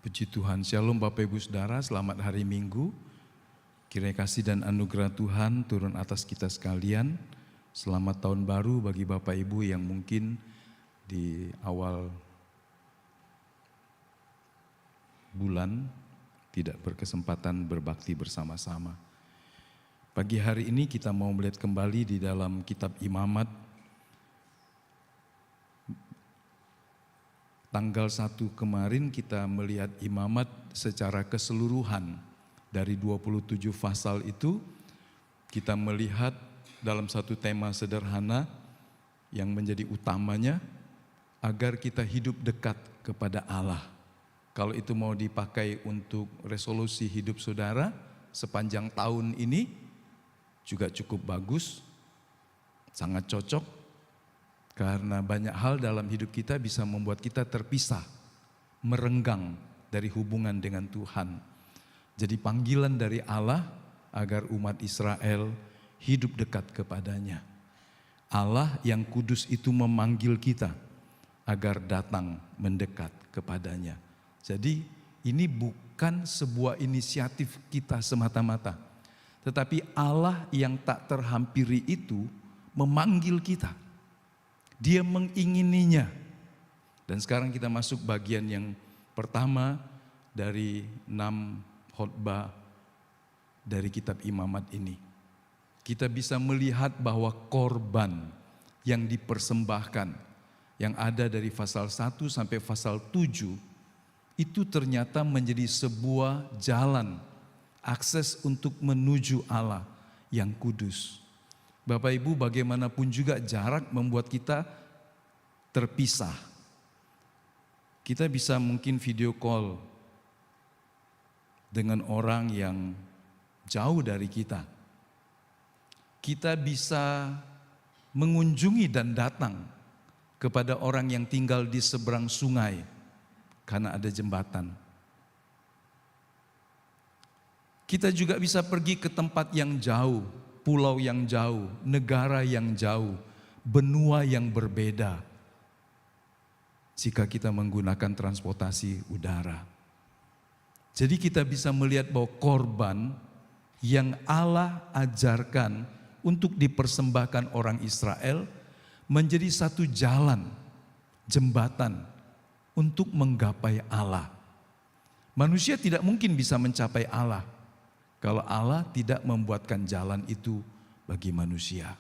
Puji Tuhan, Shalom Bapak Ibu Saudara, selamat hari Minggu. Kiranya kasih dan anugerah Tuhan turun atas kita sekalian. Selamat tahun baru bagi Bapak Ibu yang mungkin di awal bulan tidak berkesempatan berbakti bersama-sama. Pagi hari ini kita mau melihat kembali di dalam kitab Imamat. Tanggal 1 kemarin kita melihat Imamat secara keseluruhan. Dari 27 pasal itu kita melihat dalam satu tema sederhana yang menjadi utamanya agar kita hidup dekat kepada Allah. Kalau itu mau dipakai untuk resolusi hidup saudara sepanjang tahun ini juga cukup bagus, sangat cocok. Karena banyak hal dalam hidup kita bisa membuat kita terpisah, merenggang dari hubungan dengan Tuhan. Jadi panggilan dari Allah agar umat Israel hidup dekat kepadanya. Allah yang kudus itu memanggil kita agar datang mendekat kepadanya. Jadi ini bukan sebuah inisiatif kita semata-mata. Tetapi Allah yang tak terhampiri itu memanggil kita. Dia mengingininya. Dan sekarang kita masuk bagian yang pertama dari 6 khotbah dari kitab Imamat ini. Kita bisa melihat bahwa korban yang dipersembahkan, yang ada dari pasal 1 sampai pasal 7, itu ternyata menjadi sebuah jalan, akses untuk menuju Allah yang kudus. Bapak Ibu, bagaimanapun juga jarak membuat kita terpisah. Kita bisa mungkin video call dengan orang yang jauh dari kita. Kita bisa mengunjungi dan datang kepada orang yang tinggal di seberang sungai karena ada jembatan. Kita juga bisa pergi ke tempat yang jauh, pulau yang jauh, negara yang jauh, benua yang berbeda. Jika kita menggunakan transportasi udara. Jadi kita bisa melihat bahwa korban yang Allah ajarkan untuk dipersembahkan orang Israel menjadi satu jalan, jembatan untuk menggapai Allah. Manusia tidak mungkin bisa mencapai Allah kalau Allah tidak membuatkan jalan itu bagi manusia.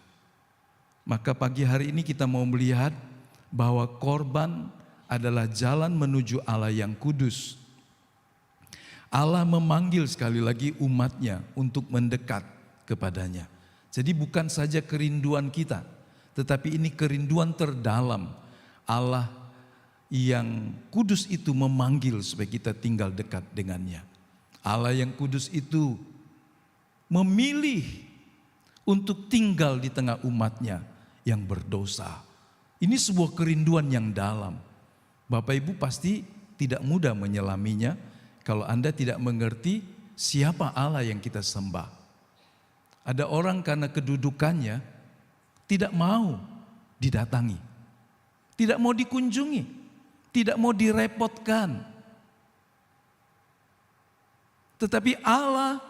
Maka pagi hari ini kita mau melihat bahwa korban adalah jalan menuju Allah yang kudus. Allah memanggil sekali lagi umatnya untuk mendekat kepadanya. Jadi bukan saja kerinduan kita, tetapi ini kerinduan terdalam. Allah yang kudus itu memanggil supaya kita tinggal dekat dengannya. Allah yang kudus itu memilih untuk tinggal di tengah umatnya yang berdosa. Ini sebuah kerinduan yang dalam. Bapak Ibu pasti tidak mudah menyelaminya kalau Anda tidak mengerti siapa Allah yang kita sembah. Ada orang karena kedudukannya tidak mau didatangi, tidak mau dikunjungi, tidak mau direpotkan. Tetapi Allah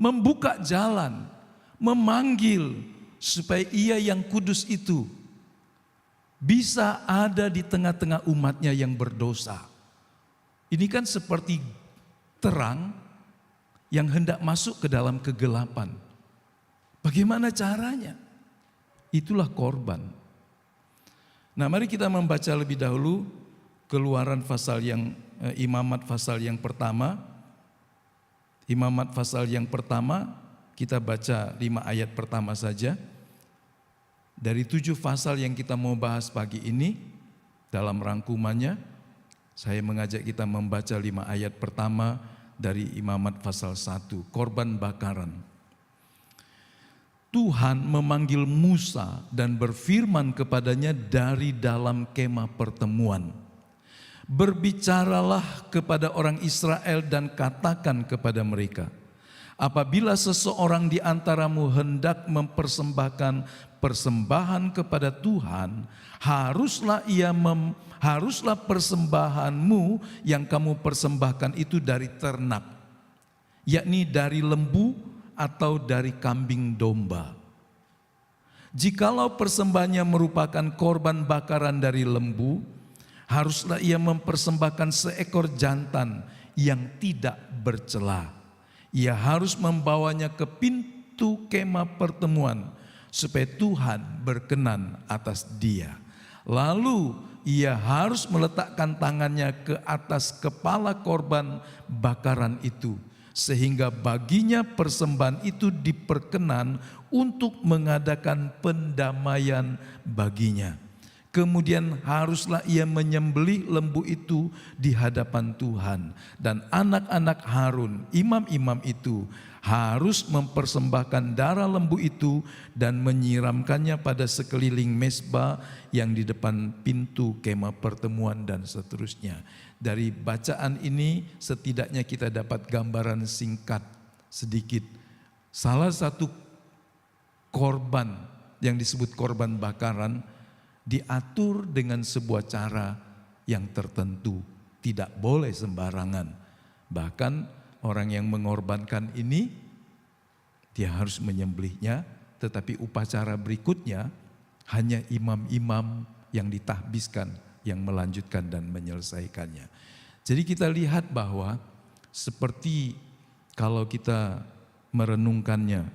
membuka jalan, memanggil supaya Ia yang kudus itu bisa ada di tengah-tengah umatnya yang berdosa. Ini kan seperti terang yang hendak masuk ke dalam kegelapan. Bagaimana caranya? Itulah korban. Nah, mari kita membaca lebih dahulu Keluaran pasal yang Imamat pasal yang pertama. Imamat pasal yang pertama, kita baca 5 ayat pertama saja. Dari 7 pasal yang kita mau bahas pagi ini, dalam rangkumannya, saya mengajak kita membaca 5 ayat pertama dari Imamat pasal 1, korban bakaran. Tuhan memanggil Musa dan berfirman kepadanya dari dalam kemah pertemuan. Berbicaralah kepada orang Israel dan katakan kepada mereka, apabila seseorang di antaramu hendak mempersembahkan persembahan kepada Tuhan, haruslah ia haruslah persembahanmu yang kamu persembahkan itu dari ternak, yakni dari lembu atau dari kambing domba. Jikalau persembahannya merupakan korban bakaran dari lembu, haruslah ia mempersembahkan seekor jantan yang tidak bercela. Ia harus membawanya ke pintu kemah pertemuan supaya Tuhan berkenan atas dia. Lalu ia harus meletakkan tangannya ke atas kepala korban bakaran itu, sehingga baginya persembahan itu diperkenan untuk mengadakan pendamaian baginya. Kemudian haruslah ia menyembelih lembu itu di hadapan Tuhan. Dan anak-anak Harun, imam-imam itu, harus mempersembahkan darah lembu itu dan menyiramkannya pada sekeliling mezbah yang di depan pintu kemah pertemuan dan seterusnya. Dari bacaan ini setidaknya kita dapat gambaran singkat sedikit. Salah satu korban yang disebut korban bakaran diatur dengan sebuah cara yang tertentu, tidak boleh sembarangan. Bahkan orang yang mengorbankan ini dia harus menyembelihnya, tetapi upacara berikutnya hanya imam-imam yang ditahbiskan yang melanjutkan dan menyelesaikannya. Jadi kita lihat bahwa seperti kalau kita merenungkannya,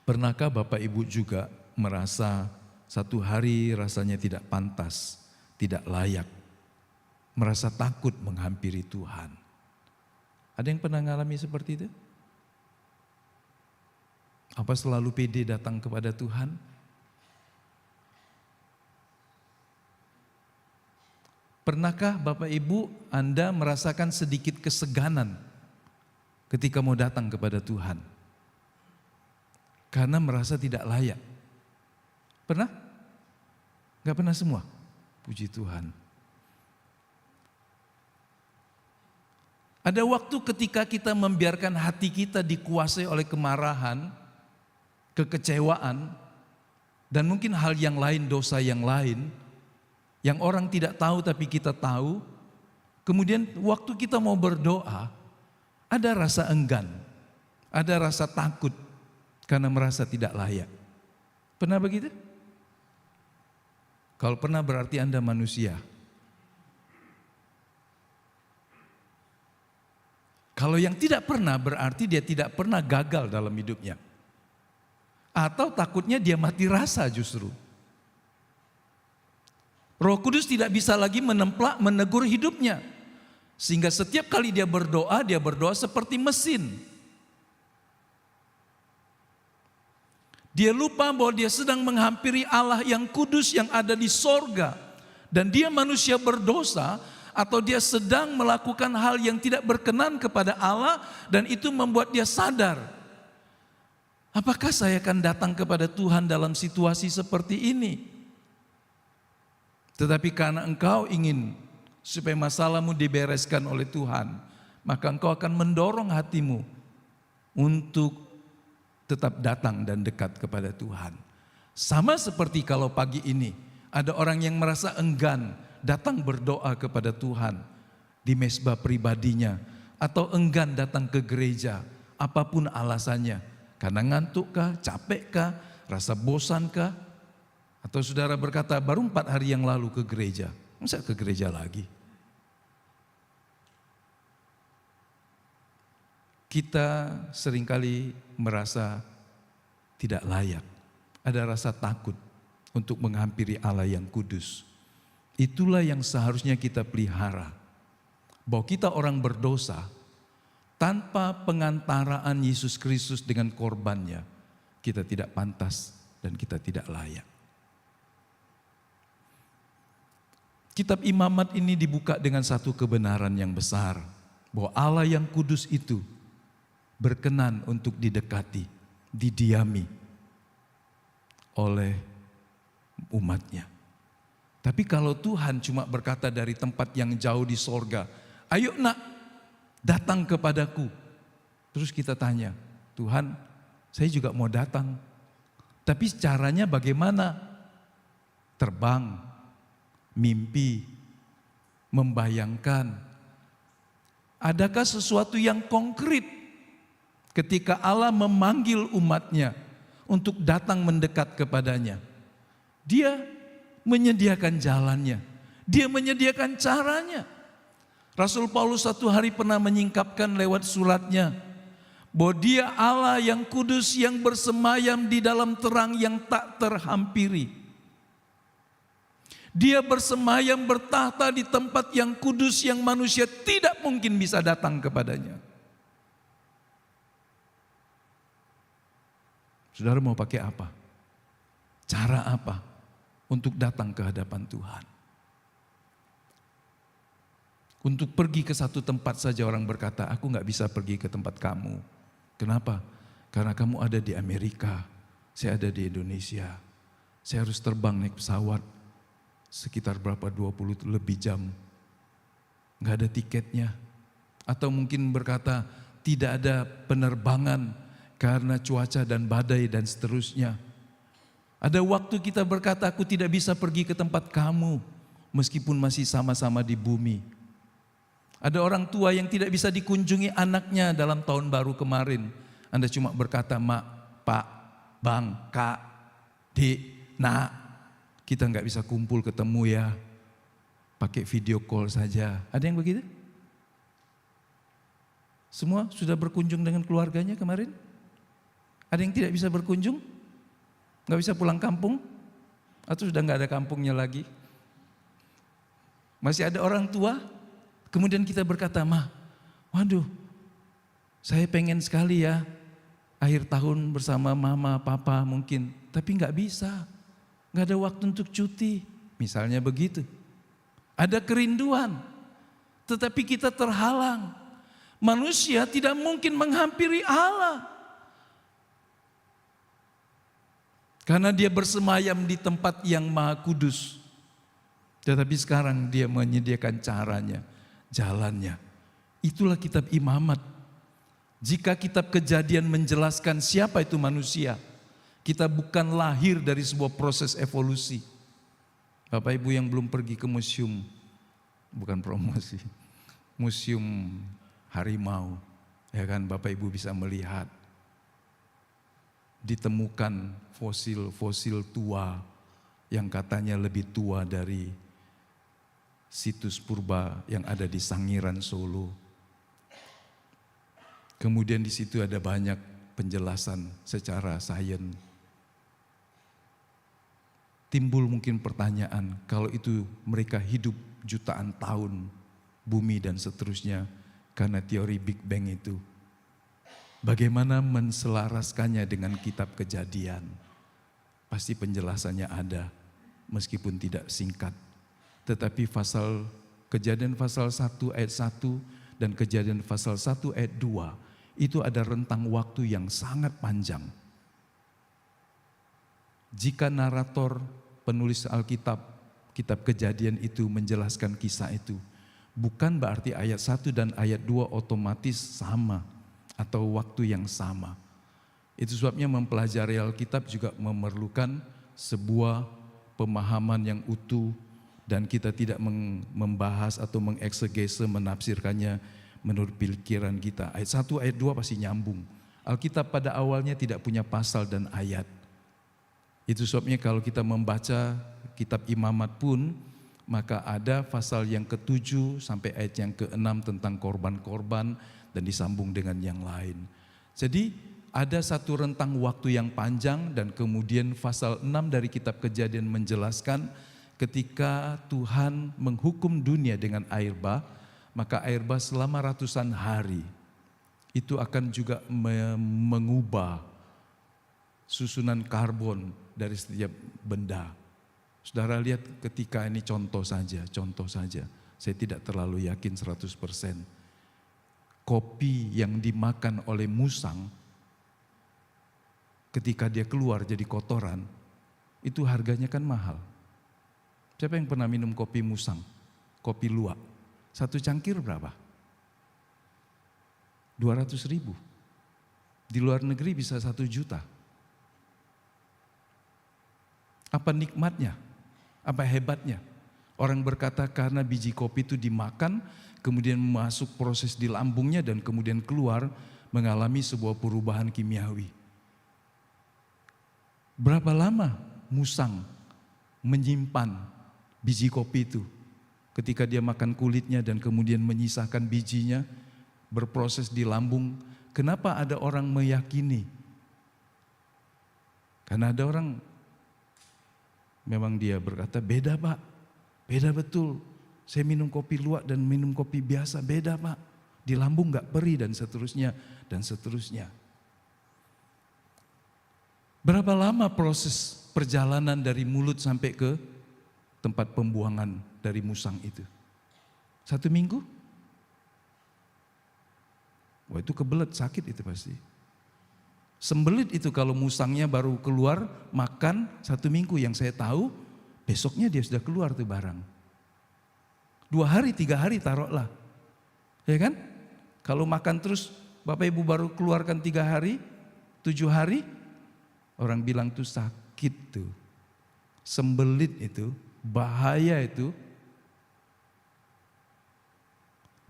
pernahkah Bapak Ibu juga merasa satu hari rasanya tidak pantas, tidak layak, merasa takut menghampiri Tuhan? Ada yang pernah mengalami seperti itu? Apa selalu pede datang kepada Tuhan? Pernahkah Bapak Ibu Anda merasakan sedikit keseganan ketika mau datang kepada Tuhan? Karena merasa tidak layak. Pernah? Gak pernah semua? Puji Tuhan. Ada waktu ketika kita membiarkan hati kita dikuasai oleh kemarahan, kekecewaan, dan mungkin hal yang lain, dosa yang lain, yang orang tidak tahu tapi kita tahu. Kemudian waktu kita mau berdoa, ada rasa enggan, ada rasa takut karena merasa tidak layak. Pernah begitu? Kalau pernah berarti Anda manusia. Kalau yang tidak pernah berarti dia tidak pernah gagal dalam hidupnya. Atau takutnya dia mati rasa justru. Roh Kudus tidak bisa lagi menemplak, menegur hidupnya. Sehingga setiap kali dia berdoa seperti mesin. Dia lupa bahwa dia sedang menghampiri Allah yang kudus yang ada di sorga. Dan dia manusia berdosa, atau dia sedang melakukan hal yang tidak berkenan kepada Allah, dan itu membuat dia sadar. Apakah saya akan datang kepada Tuhan dalam situasi seperti ini? Tetapi karena engkau ingin supaya masalahmu dibereskan oleh Tuhan, maka engkau akan mendorong hatimu untuk tetap datang dan dekat kepada Tuhan. Sama seperti kalau pagi ini ada orang yang merasa enggan datang berdoa kepada Tuhan di mezbah pribadinya, atau enggan datang ke gereja, apapun alasannya, karena ngantukkah, capekkah, rasa bosankah, atau saudara berkata baru 4 hari yang lalu ke gereja, masa ke gereja lagi? Kita seringkali merasa tidak layak, ada rasa takut untuk menghampiri Allah yang kudus. Itulah yang seharusnya kita pelihara, bahwa kita orang berdosa, tanpa pengantaraan Yesus Kristus dengan korbannya, kita tidak pantas dan kita tidak layak. Kitab Imamat ini dibuka dengan satu kebenaran yang besar, bahwa Allah yang kudus itu berkenan untuk didekati, didiami oleh umatnya. Tapi kalau Tuhan cuma berkata dari tempat yang jauh di sorga, ayo nak, datang kepadaku. Terus kita tanya, Tuhan, saya juga mau datang. Tapi caranya bagaimana? Terbang, mimpi, membayangkan. Adakah sesuatu yang konkret ketika Allah memanggil umatnya untuk datang mendekat kepadanya? Dia menyediakan jalannya, dia menyediakan caranya. Rasul Paulus satu hari pernah menyingkapkan lewat suratnya bahwa dia Allah yang kudus yang bersemayam di dalam terang yang tak terhampiri. Dia bersemayam bertahta di tempat yang kudus yang manusia tidak mungkin bisa datang kepadanya. Saudara mau pakai apa? Cara apa untuk datang ke hadapan Tuhan? Untuk pergi ke satu tempat saja orang berkata, aku gak bisa pergi ke tempat kamu. Kenapa? Karena kamu ada di Amerika, saya ada di Indonesia. Saya harus terbang naik pesawat sekitar berapa 20 lebih jam. Gak ada tiketnya. Atau mungkin berkata tidak ada penerbangan karena cuaca dan badai dan seterusnya. Ada waktu kita berkata aku tidak bisa pergi ke tempat kamu meskipun masih sama-sama di bumi. Ada orang tua yang tidak bisa dikunjungi anaknya dalam tahun baru kemarin. Anda cuma berkata, Mak, Pak, Bang, Kak, Dik, Nak, kita nggak bisa kumpul ketemu ya. Pakai video call saja. Ada yang begitu? Semua sudah berkunjung dengan keluarganya kemarin? Ada yang tidak bisa berkunjung? Nggak bisa pulang kampung? Atau sudah nggak ada kampungnya lagi? Masih ada orang tua? Kemudian kita berkata, Ma, waduh, saya pengen sekali ya akhir tahun bersama mama, papa mungkin. Tapi nggak bisa, nggak ada waktu untuk cuti. Misalnya begitu. Ada kerinduan, tetapi kita terhalang. Manusia tidak mungkin menghampiri Allah. Karena dia bersemayam di tempat yang maha kudus. Tetapi sekarang dia menyediakan caranya, jalannya. Itulah kitab Imamat. Jika kitab Kejadian menjelaskan siapa itu manusia, kita bukan lahir dari sebuah proses evolusi. Bapak Ibu yang belum pergi ke museum, bukan promosi, museum harimau, ya kan, Bapak Ibu bisa melihat ditemukan fosil-fosil tua yang katanya lebih tua dari situs purba yang ada di Sangiran, Solo. Kemudian di situ ada banyak penjelasan secara sains. Timbul mungkin pertanyaan, kalau itu mereka hidup jutaan tahun, bumi dan seterusnya, karena teori Big Bang itu. Bagaimana menselaraskannya dengan kitab Kejadian? Pasti penjelasannya ada, meskipun tidak singkat. Tetapi Kejadian pasal 1 ayat 1 dan Kejadian pasal 1 ayat 2 itu ada rentang waktu yang sangat panjang. Jika narator penulis Alkitab, kitab Kejadian itu menjelaskan kisah itu, bukan berarti ayat 1 dan ayat 2 otomatis sama atau waktu yang sama. Itu sebabnya mempelajari Alkitab juga memerlukan sebuah pemahaman yang utuh. Dan kita tidak membahas atau mengeksegese, menafsirkannya menurut pikiran kita. Ayat 1, ayat 2 pasti nyambung. Alkitab pada awalnya tidak punya pasal dan ayat. Itu sebabnya kalau kita membaca kitab Imamat pun, maka ada pasal yang ke-7 sampai ayat yang ke-6 tentang korban-korban dan disambung dengan yang lain. Jadi ada satu rentang waktu yang panjang dan kemudian pasal 6 dari kitab Kejadian menjelaskan ketika Tuhan menghukum dunia dengan air bah, maka air bah selama ratusan hari itu akan juga mengubah susunan karbon dari setiap benda. Saudara lihat ketika ini contoh saja. Saya tidak terlalu yakin 100%. Kopi yang dimakan oleh musang ketika dia keluar jadi kotoran, itu harganya kan mahal. Siapa yang pernah minum kopi musang? Kopi luwak. Satu cangkir berapa? 200.000. Di luar negeri bisa 1 juta. Apa nikmatnya? Apa hebatnya? Orang berkata karena biji kopi itu dimakan, kemudian masuk proses di lambungnya dan kemudian keluar mengalami sebuah perubahan kimiawi. Berapa lama musang menyimpan biji kopi itu? Ketika dia makan kulitnya dan kemudian menyisakan bijinya, berproses di lambung. Kenapa ada orang meyakini? Karena ada orang memang dia berkata, beda Pak, beda betul. Saya minum kopi luwak dan minum kopi biasa, beda Pak. Di lambung gak perih dan seterusnya, dan seterusnya. Berapa lama proses perjalanan dari mulut sampai ke tempat pembuangan dari musang itu? 1 minggu? Wah itu kebelet, sakit itu pasti. Sembelit itu kalau musangnya baru keluar makan 1 minggu, yang saya tahu besoknya dia sudah keluar tuh barang. 2 hari, 3 hari taruhlah. Ya kan? Kalau makan terus Bapak Ibu baru keluarkan 3 hari, 7 hari, orang bilang tuh sakit tuh. Sembelit itu, bahaya itu.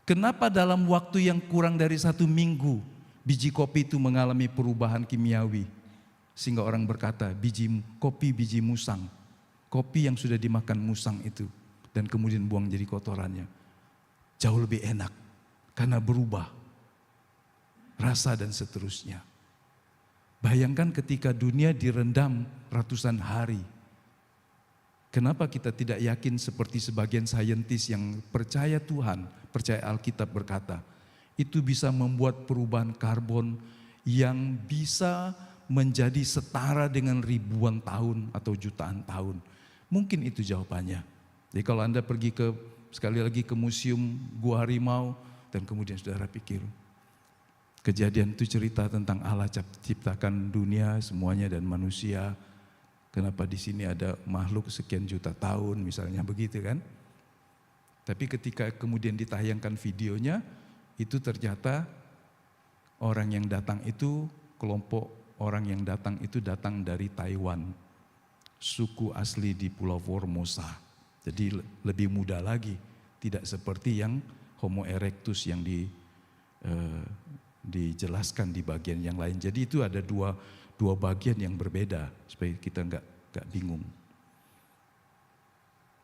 Kenapa dalam waktu yang kurang dari 1 minggu biji kopi itu mengalami perubahan kimiawi? Sehingga orang berkata biji kopi biji musang. Kopi yang sudah dimakan musang itu dan kemudian buang jadi kotorannya. Jauh lebih enak karena berubah rasa dan seterusnya. Bayangkan ketika dunia direndam ratusan hari. Kenapa kita tidak yakin seperti sebagian saintis yang percaya Tuhan, percaya Alkitab berkata, itu bisa membuat perubahan karbon yang bisa menjadi setara dengan ribuan tahun atau jutaan tahun. Mungkin itu jawabannya. Jadi kalau Anda pergi sekali lagi ke museum Gua Harimau dan kemudian saudara pikir, kejadian itu cerita tentang Allah ciptakan dunia semuanya dan manusia. Kenapa di sini ada makhluk sekian juta tahun misalnya begitu kan? Tapi ketika kemudian ditayangkan videonya, itu ternyata orang yang datang itu, kelompok orang yang datang itu datang dari Taiwan, suku asli di Pulau Formosa. Jadi lebih muda lagi, tidak seperti yang Homo erectus yang dijelaskan di bagian yang lain. Jadi itu ada dua bagian yang berbeda supaya kita nggak bingung.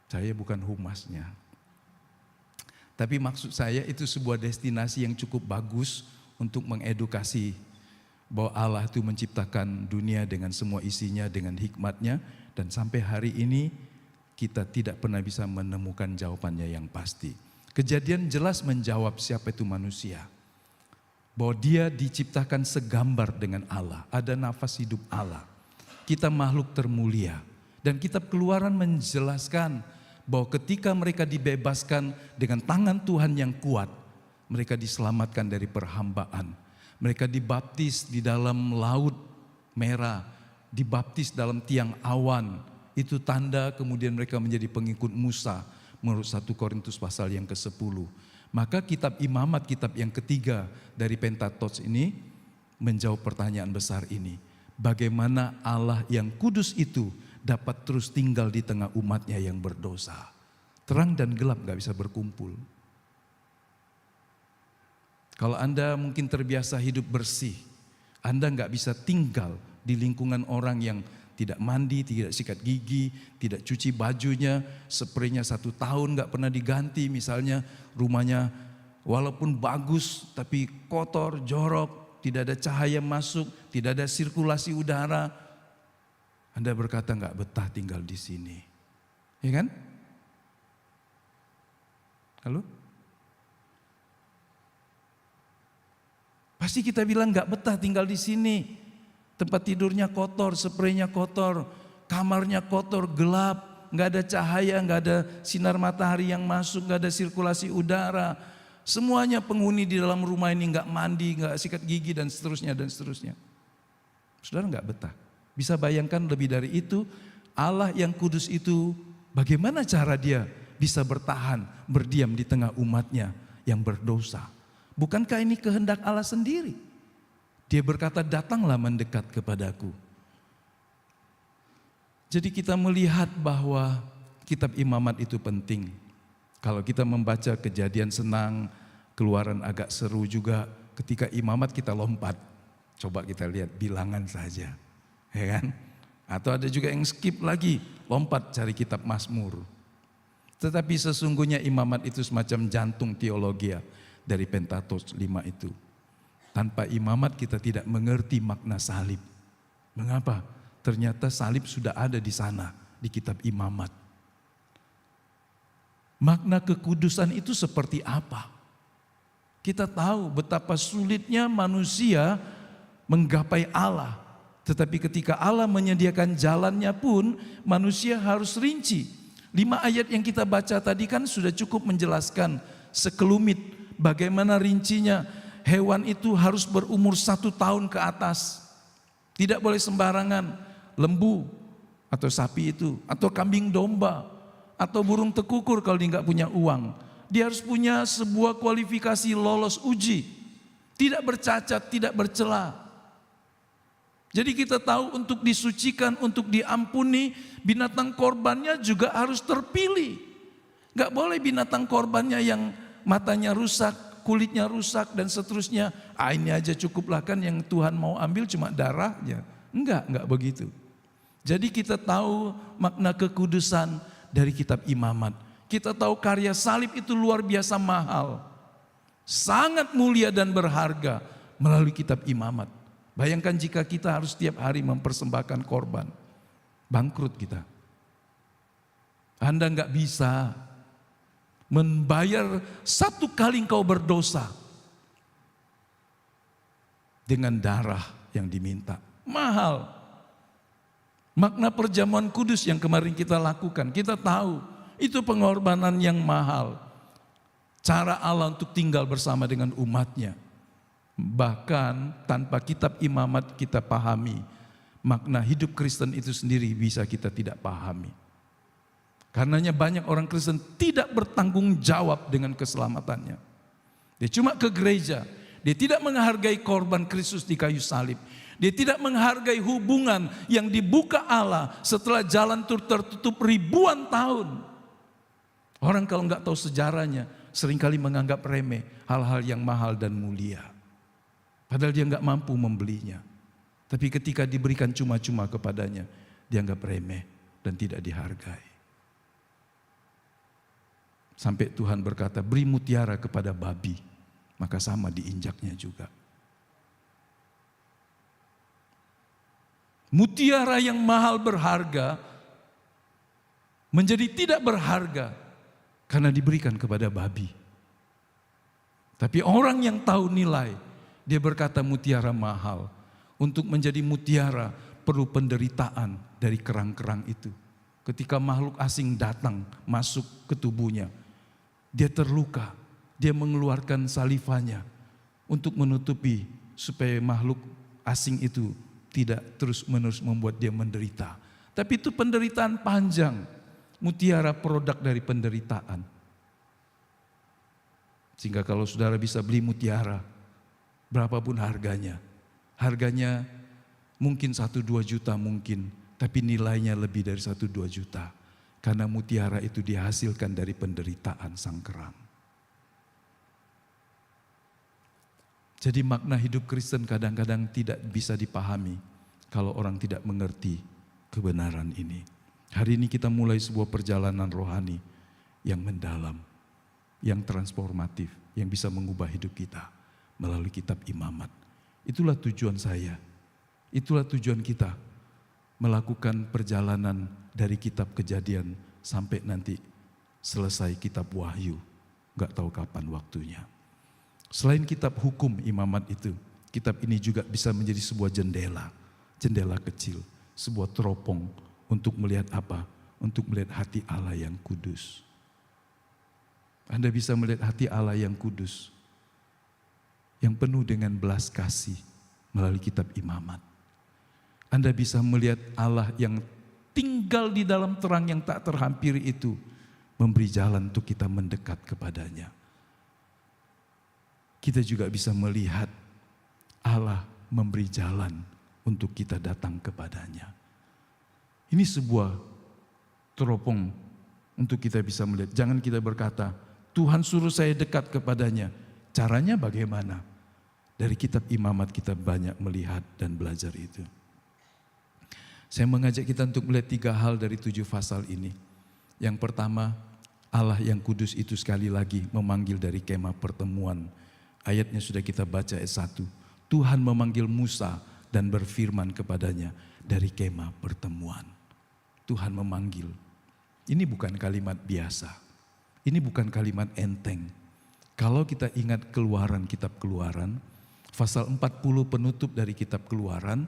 Saya bukan humasnya. Tapi maksud saya itu sebuah destinasi yang cukup bagus untuk mengedukasi bahwa Allah itu menciptakan dunia dengan semua isinya, dengan hikmatnya, dan sampai hari ini kita tidak pernah bisa menemukan jawabannya yang pasti. Kejadian jelas menjawab siapa itu manusia. Bahwa dia diciptakan segambar dengan Allah, ada nafas hidup Allah. Kita makhluk termulia. Dan kitab Keluaran menjelaskan bahwa ketika mereka dibebaskan dengan tangan Tuhan yang kuat, mereka diselamatkan dari perhambaan. Mereka dibaptis di dalam laut merah, dibaptis dalam tiang awan. Itu tanda kemudian mereka menjadi pengikut Musa menurut 1 Korintus pasal yang ke-10. Maka kitab Imamat, kitab yang ketiga dari Pentateuch ini menjawab pertanyaan besar ini. Bagaimana Allah yang kudus itu dapat terus tinggal di tengah umatnya yang berdosa. Terang dan gelap gak bisa berkumpul. Kalau Anda mungkin terbiasa hidup bersih, Anda gak bisa tinggal di lingkungan orang yang tidak mandi, tidak sikat gigi, tidak cuci bajunya, spraynya 1 tahun gak pernah diganti. Misalnya rumahnya walaupun bagus tapi kotor, jorok, tidak ada cahaya masuk, tidak ada sirkulasi udara. Anda berkata gak betah tinggal di sini. Ya kan? Halo? Pasti kita bilang gak betah tinggal di sini. Tempat tidurnya kotor, spraynya kotor, kamarnya kotor, gelap, nggak ada cahaya, nggak ada sinar matahari yang masuk, nggak ada sirkulasi udara. Semuanya penghuni di dalam rumah ini nggak mandi, nggak sikat gigi dan seterusnya dan seterusnya. Saudara nggak betah. Bisa bayangkan lebih dari itu, Allah yang kudus itu bagaimana cara dia bisa bertahan, berdiam di tengah umatnya yang berdosa. Bukankah ini kehendak Allah sendiri? Dia berkata, datanglah mendekat kepadaku. Jadi kita melihat bahwa kitab imamat itu penting. Kalau kita membaca Kejadian senang, Keluaran agak seru juga. Ketika imamat kita lompat. Coba kita lihat bilangan saja, ya kan? Atau ada juga yang skip lagi, lompat cari kitab Mazmur. Tetapi sesungguhnya imamat itu semacam jantung teologi dari Pentatos 5 itu. Tanpa imamat kita tidak mengerti makna salib. Mengapa? Ternyata salib sudah ada di sana, di kitab imamat. Makna kekudusan itu seperti apa? Kita tahu betapa sulitnya manusia menggapai Allah. Tetapi ketika Allah menyediakan jalannya pun manusia harus rinci. 5 ayat yang kita baca tadi kan sudah cukup menjelaskan sekelumit bagaimana rincinya. Hewan itu harus berumur 1 tahun ke atas. Tidak boleh sembarangan. Lembu atau sapi itu, atau kambing domba, atau burung tekukur kalau dia nggak punya uang. Dia harus punya sebuah kualifikasi lolos uji. Tidak bercacat, tidak bercela. Jadi kita tahu untuk disucikan, untuk diampuni, binatang korbannya juga harus terpilih. Gak boleh binatang korbannya yang matanya rusak, kulitnya rusak dan seterusnya. Ini aja cukuplah kan yang Tuhan mau ambil cuma darahnya. Enggak begitu. Jadi kita tahu makna kekudusan dari kitab imamat. Kita tahu karya salib itu luar biasa mahal. Sangat mulia dan berharga melalui kitab imamat. Bayangkan jika kita harus setiap hari mempersembahkan korban. Bangkrut kita. Anda nggak bisa membayar 1 kali engkau berdosa dengan darah yang diminta. Mahal. Makna perjamuan kudus yang kemarin kita lakukan, kita tahu itu pengorbanan yang mahal. Cara Allah untuk tinggal bersama dengan umatnya. Bahkan tanpa kitab imamat kita pahami, makna hidup Kristen itu sendiri bisa kita tidak pahami. Karenanya banyak orang Kristen tidak bertanggung jawab dengan keselamatannya. Dia cuma ke gereja, dia tidak menghargai korban Kristus di kayu salib. Dia tidak menghargai hubungan yang dibuka Allah setelah jalan tertutup ribuan tahun. Orang kalau nggak tahu sejarahnya, seringkali menganggap remeh hal-hal yang mahal dan mulia. Padahal dia nggak mampu membelinya. Tapi ketika diberikan cuma-cuma kepadanya, dianggap remeh dan tidak dihargai. Sampai Tuhan berkata, beri mutiara kepada babi, maka sama diinjaknya juga. Mutiara yang mahal berharga menjadi tidak berharga karena diberikan kepada babi. Tapi orang yang tahu nilai, dia berkata mutiara mahal. Untuk menjadi mutiara perlu penderitaan dari kerang-kerang itu. Ketika makhluk asing datang masuk ke tubuhnya, dia terluka, dia mengeluarkan salivanya untuk menutupi supaya makhluk asing itu tidak terus-menerus membuat dia menderita. Tapi itu penderitaan panjang. Mutiara produk dari penderitaan. Sehingga kalau saudara bisa beli mutiara, berapapun harganya mungkin 1-2 juta mungkin, tapi nilainya lebih dari 1-2 juta. Karena mutiara itu dihasilkan dari penderitaan sang kerang. Jadi makna hidup Kristen kadang-kadang tidak bisa dipahami kalau orang tidak mengerti kebenaran ini. Hari ini kita mulai sebuah perjalanan rohani yang mendalam, yang transformatif, yang bisa mengubah hidup kita melalui kitab imamat. Itulah tujuan saya, itulah tujuan kita melakukan perjalanan dari kitab Kejadian sampai nanti selesai kitab Wahyu. Gak tahu kapan waktunya. Selain kitab hukum imamat itu, kitab ini juga bisa menjadi sebuah jendela kecil, sebuah teropong untuk melihat apa? Untuk melihat hati Allah yang kudus. Anda bisa melihat hati Allah yang kudus, yang penuh dengan belas kasih melalui kitab imamat. Anda bisa melihat Allah yang tinggal di dalam terang yang tak terhampiri itu, memberi jalan untuk kita mendekat kepadanya. Kita juga bisa melihat Allah memberi jalan untuk kita datang kepadanya. Ini sebuah teropong untuk kita bisa melihat. Jangan kita berkata, Tuhan suruh saya dekat kepadanya. Caranya bagaimana? Dari kitab Imamat kita banyak melihat dan belajar itu. Saya mengajak kita untuk melihat 3 hal dari 7 pasal ini. Yang pertama, Allah yang kudus itu sekali lagi memanggil dari kemah pertemuan. Ayatnya sudah kita baca ayat 1. Tuhan memanggil Musa dan berfirman kepadanya dari kemah pertemuan. Tuhan memanggil. Ini bukan kalimat biasa. Ini bukan kalimat enteng. Kalau kita ingat Keluaran, kitab Keluaran, pasal 40 penutup dari kitab Keluaran,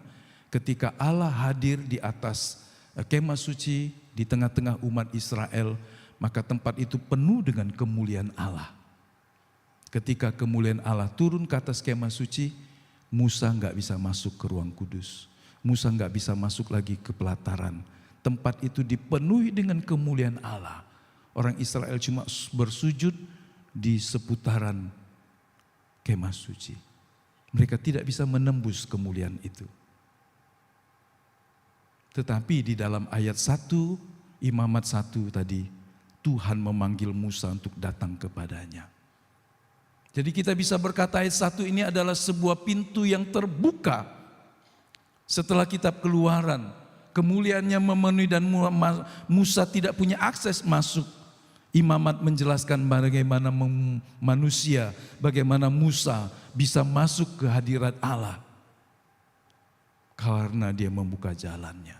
ketika Allah hadir di atas kemah suci di tengah-tengah umat Israel, maka tempat itu penuh dengan kemuliaan Allah. Ketika kemuliaan Allah turun ke atas kemah suci, Musa nggak bisa masuk ke ruang kudus. Musa nggak bisa masuk lagi ke pelataran. Tempat itu dipenuhi dengan kemuliaan Allah. Orang Israel cuma bersujud di seputaran kemah suci. Mereka tidak bisa menembus kemuliaan itu. Tetapi di dalam ayat 1, Imamat 1 tadi, Tuhan memanggil Musa untuk datang kepadanya. Jadi kita bisa berkata ayat 1 ini adalah sebuah pintu yang terbuka setelah kitab Keluaran. Kemuliaannya memenuhi dan Musa tidak punya akses masuk. Imamat menjelaskan bagaimana manusia, bagaimana Musa bisa masuk ke hadirat Allah. Karena dia membuka jalannya.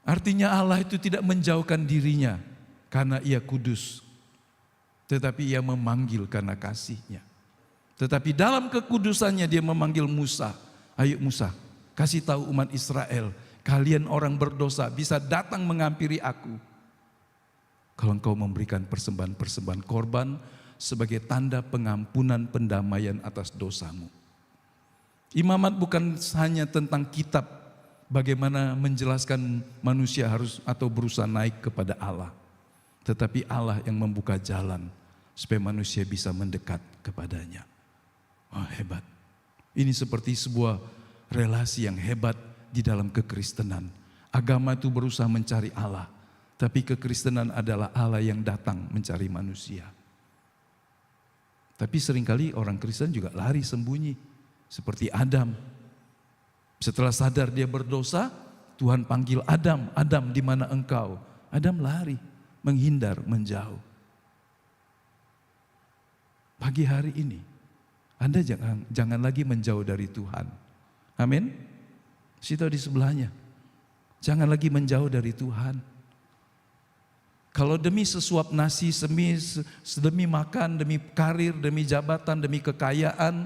Artinya Allah itu tidak menjauhkan dirinya karena ia kudus. Tetapi ia memanggil karena kasihnya. Tetapi dalam kekudusannya dia memanggil Musa. Ayo Musa, kasih tahu umat Israel, kalian orang berdosa bisa datang menghampiri aku. Kalau engkau memberikan persembahan-persembahan korban sebagai tanda pengampunan pendamaian atas dosamu. Imamat bukan hanya tentang kitab bagaimana menjelaskan manusia harus atau berusaha naik kepada Allah. Tetapi Allah yang membuka jalan supaya manusia bisa mendekat kepadanya. Wah, hebat. Ini seperti sebuah relasi yang hebat di dalam kekristenan. Agama itu berusaha mencari Allah, tapi kekristenan adalah Allah yang datang mencari manusia. Tapi seringkali orang Kristen juga lari sembunyi, seperti Adam. Setelah sadar dia berdosa, Tuhan panggil Adam, Adam di mana engkau? Adam lari, menghindar, menjauh. Pagi hari ini, Anda jangan lagi menjauh dari Tuhan. Amin. Situ di sebelahnya. Jangan lagi menjauh dari Tuhan. Kalau demi sesuap nasi, demi makan, demi karir, demi jabatan, demi kekayaan,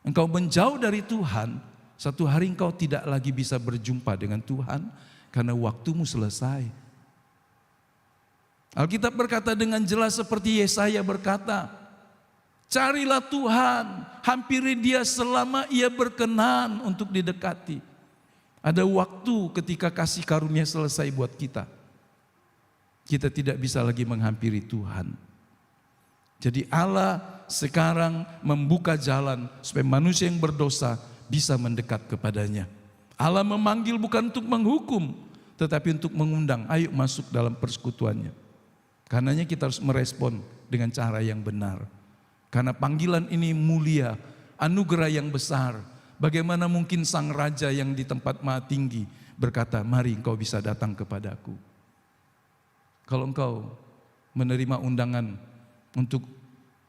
engkau menjauh dari Tuhan, satu hari engkau tidak lagi bisa berjumpa dengan Tuhan karena waktumu selesai. Alkitab berkata dengan jelas seperti Yesaya berkata, carilah Tuhan, hampiri Dia selama Ia berkenan untuk didekati. Ada waktu ketika kasih karunia selesai buat kita. Kita tidak bisa lagi menghampiri Tuhan. Jadi Allah sekarang membuka jalan supaya manusia yang berdosa bisa mendekat kepadanya. Allah memanggil bukan untuk menghukum, tetapi untuk mengundang, ayo masuk dalam persekutuannya. Karenanya kita harus merespon dengan cara yang benar. Karena panggilan ini mulia, anugerah yang besar. Bagaimana mungkin sang raja yang di tempat maha tinggi berkata, mari engkau bisa datang kepadaku. Kalau engkau menerima undangan untuk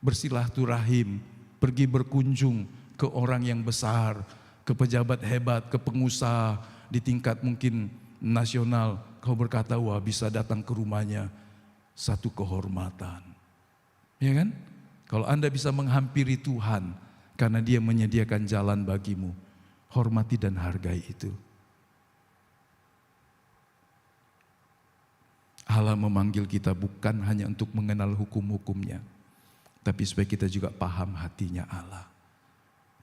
bersilaturahim, pergi berkunjung ke orang yang besar, ke pejabat hebat, ke pengusaha di tingkat mungkin nasional, kau berkata, wah bisa datang ke rumahnya, satu kehormatan. Ya kan? Kalau Anda bisa menghampiri Tuhan karena Dia menyediakan jalan bagimu, hormati dan hargai itu. Allah memanggil kita bukan hanya untuk mengenal hukum-hukumnya, tapi supaya kita juga paham hatinya Allah.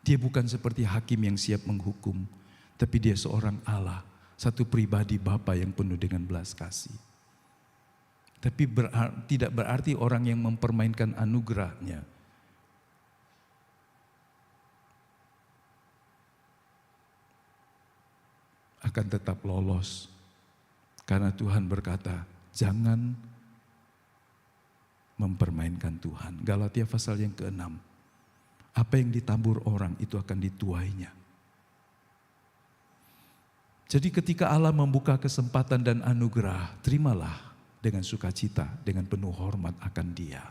Dia bukan seperti hakim yang siap menghukum, tapi Dia seorang Allah, satu pribadi Bapa yang penuh dengan belas kasih. Tapi tidak berarti orang yang mempermainkan anugerahnya akan tetap lolos. Karena Tuhan berkata, jangan mempermainkan Tuhan. Galatia pasal yang ke-6. Apa yang ditabur orang itu akan dituainya. Jadi ketika Allah membuka kesempatan dan anugerah, terimalah dengan sukacita, dengan penuh hormat akan Dia.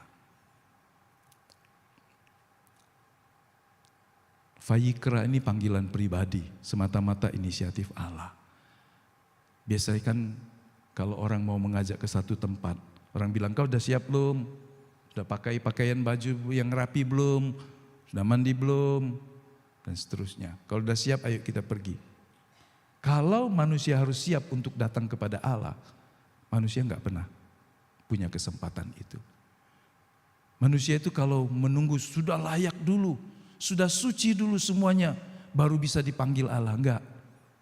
Vayikra ini panggilan pribadi, semata-mata inisiatif Allah. Biasanya kan kalau orang mau mengajak ke satu tempat, orang bilang, kau udah siap belum? Udah pakai pakaian baju yang rapi belum? Sudah mandi belum? Dan seterusnya. Kalau udah siap, ayo kita pergi. Kalau manusia harus siap untuk datang kepada Allah, manusia nggak pernah punya kesempatan itu. Manusia itu kalau menunggu sudah layak dulu, sudah suci dulu semuanya, baru bisa dipanggil Allah. Enggak,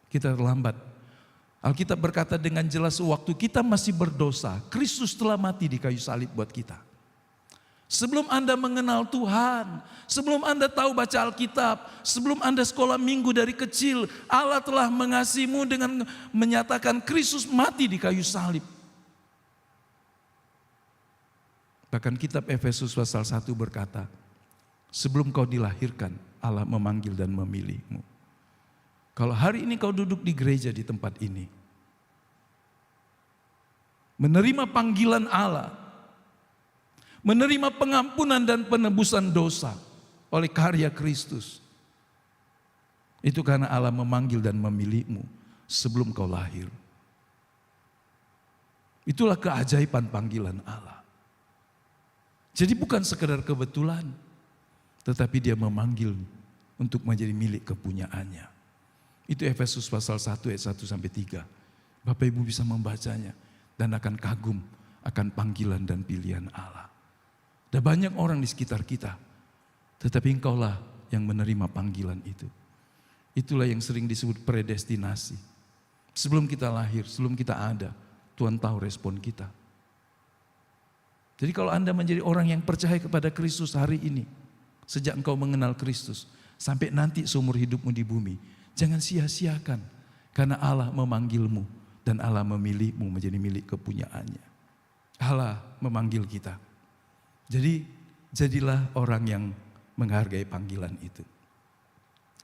kita terlambat. Alkitab berkata dengan jelas, waktu kita masih berdosa, Kristus telah mati di kayu salib buat kita. Sebelum Anda mengenal Tuhan, sebelum Anda tahu baca Alkitab, sebelum Anda sekolah minggu dari kecil, Allah telah mengasihimu dengan menyatakan Kristus mati di kayu salib. Bahkan kitab Efesus pasal 1 berkata, sebelum kau dilahirkan, Allah memanggil dan memilihmu. Kalau hari ini kau duduk di gereja di tempat ini, menerima panggilan Allah, menerima pengampunan dan penebusan dosa oleh karya Kristus, itu karena Allah memanggil dan memilihmu sebelum kau lahir. Itulah keajaiban panggilan Allah. Jadi bukan sekedar kebetulan, tetapi Dia memanggil untuk menjadi milik kepunyaannya. Itu Efesus pasal 1 ayat 1 sampai 3. Bapak Ibu bisa membacanya dan akan kagum akan panggilan dan pilihan Allah. Ada banyak orang di sekitar kita, tetapi engkaulah yang menerima panggilan itu. Itulah yang sering disebut predestinasi. Sebelum kita lahir, sebelum kita ada, Tuhan tahu respon kita. Jadi kalau Anda menjadi orang yang percaya kepada Kristus hari ini, sejak engkau mengenal Kristus, sampai nanti seumur hidupmu di bumi, jangan sia-siakan, karena Allah memanggilmu dan Allah memilihmu menjadi milik kepunyaannya. Allah memanggil kita. Jadi jadilah orang yang menghargai panggilan itu.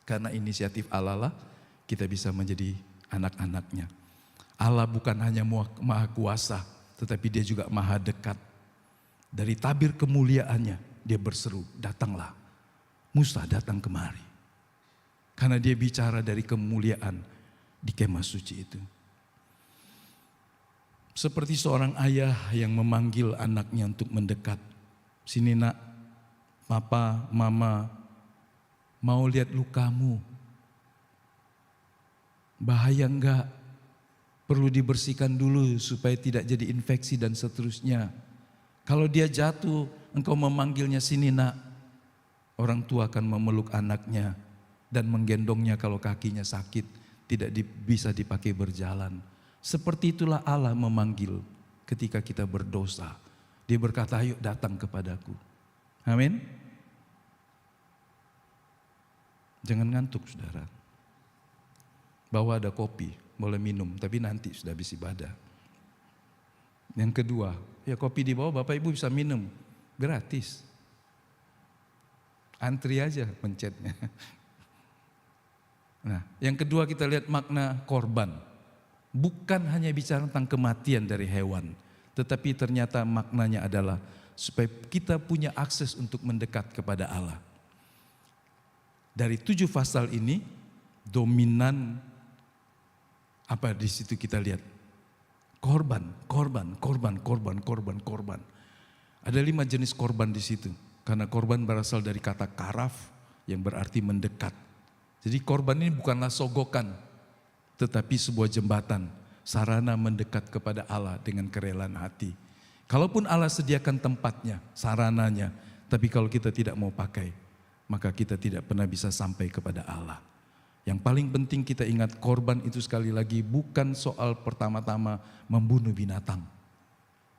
Karena inisiatif Allah lah kita bisa menjadi anak-anaknya. Allah bukan hanya maha kuasa, tetapi Dia juga maha dekat. Dari tabir kemuliaannya Dia berseru, datanglah, Musa datang kemari. Karena Dia bicara dari kemuliaan di kemah suci itu. Seperti seorang ayah yang memanggil anaknya untuk mendekat. Sini nak, papa, mama, mau lihat lukamu. Bahaya enggak? Perlu dibersihkan dulu supaya tidak jadi infeksi dan seterusnya. Kalau dia jatuh, engkau memanggilnya sini nak. Orang tua akan memeluk anaknya dan menggendongnya kalau kakinya sakit, tidak bisa dipakai berjalan. Seperti itulah Allah memanggil ketika kita berdosa. Dia berkata, ayo datang kepadaku. Amin. Jangan ngantuk saudara. Bawa ada kopi, boleh minum, tapi nanti sudah habis ibadah. Yang kedua, ya kopi di bawah Bapak Ibu bisa minum, gratis. Antri aja pencetnya. Nah, yang kedua kita lihat makna korban. Bukan hanya bicara tentang kematian dari hewan, tetapi ternyata maknanya adalah supaya kita punya akses untuk mendekat kepada Allah. Dari 7 pasal ini, dominan apa di situ kita lihat? Korban. Ada 5 jenis korban di situ. Karena korban berasal dari kata karaf yang berarti mendekat. Jadi korban ini bukanlah sogokan, tetapi sebuah jembatan, sarana mendekat kepada Allah dengan kerelaan hati. Kalaupun Allah sediakan tempatnya, sarananya, tapi kalau kita tidak mau pakai, maka kita tidak pernah bisa sampai kepada Allah. Yang paling penting kita ingat, korban itu sekali lagi bukan soal pertama-tama membunuh binatang.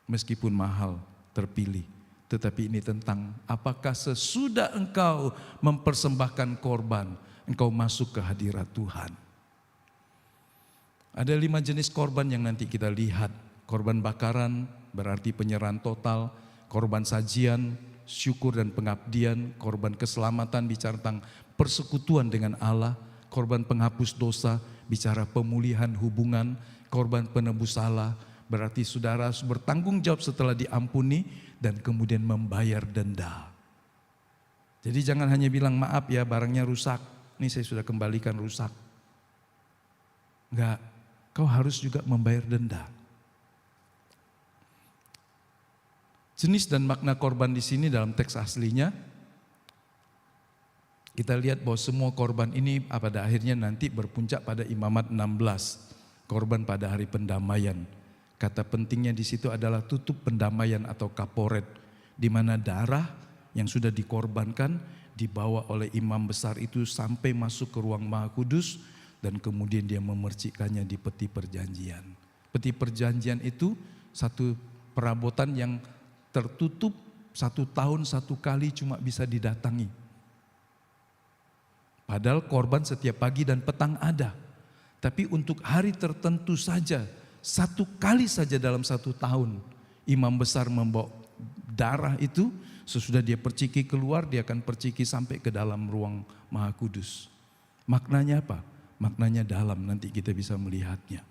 Meskipun mahal, terpilih. Tetapi ini tentang apakah sesudah engkau mempersembahkan korban, engkau masuk ke hadirat Tuhan. Ada 5 jenis korban yang nanti kita lihat. Korban bakaran berarti penyerahan total, korban sajian, syukur dan pengabdian, korban keselamatan bicara tentang persekutuan dengan Allah, korban penghapus dosa bicara pemulihan hubungan, korban penebus salah berarti saudara harus bertanggung jawab setelah diampuni dan kemudian membayar denda. Jadi jangan hanya bilang maaf ya barangnya rusak, ini saya sudah kembalikan rusak. Enggak, kau harus juga membayar denda. Jenis dan makna korban di sini dalam teks aslinya, kita lihat bahwa semua korban ini pada akhirnya nanti berpuncak pada Imamat 16, korban pada hari pendamaian. Kata pentingnya di situ adalah tutup pendamaian atau kaporet, di mana darah yang sudah dikorbankan dibawa oleh imam besar itu sampai masuk ke ruang Maha Kudus dan kemudian dia memercikkannya di peti perjanjian. Peti perjanjian itu satu perabotan yang tertutup 1 tahun 1 kali cuma bisa didatangi. Padahal korban setiap pagi dan petang ada. Tapi untuk hari tertentu saja, 1 kali saja dalam 1 tahun, imam besar membawa darah itu, sesudah dia perciki keluar, dia akan perciki sampai ke dalam ruang Maha Kudus. Maknanya apa? Maknanya dalam, nanti kita bisa melihatnya.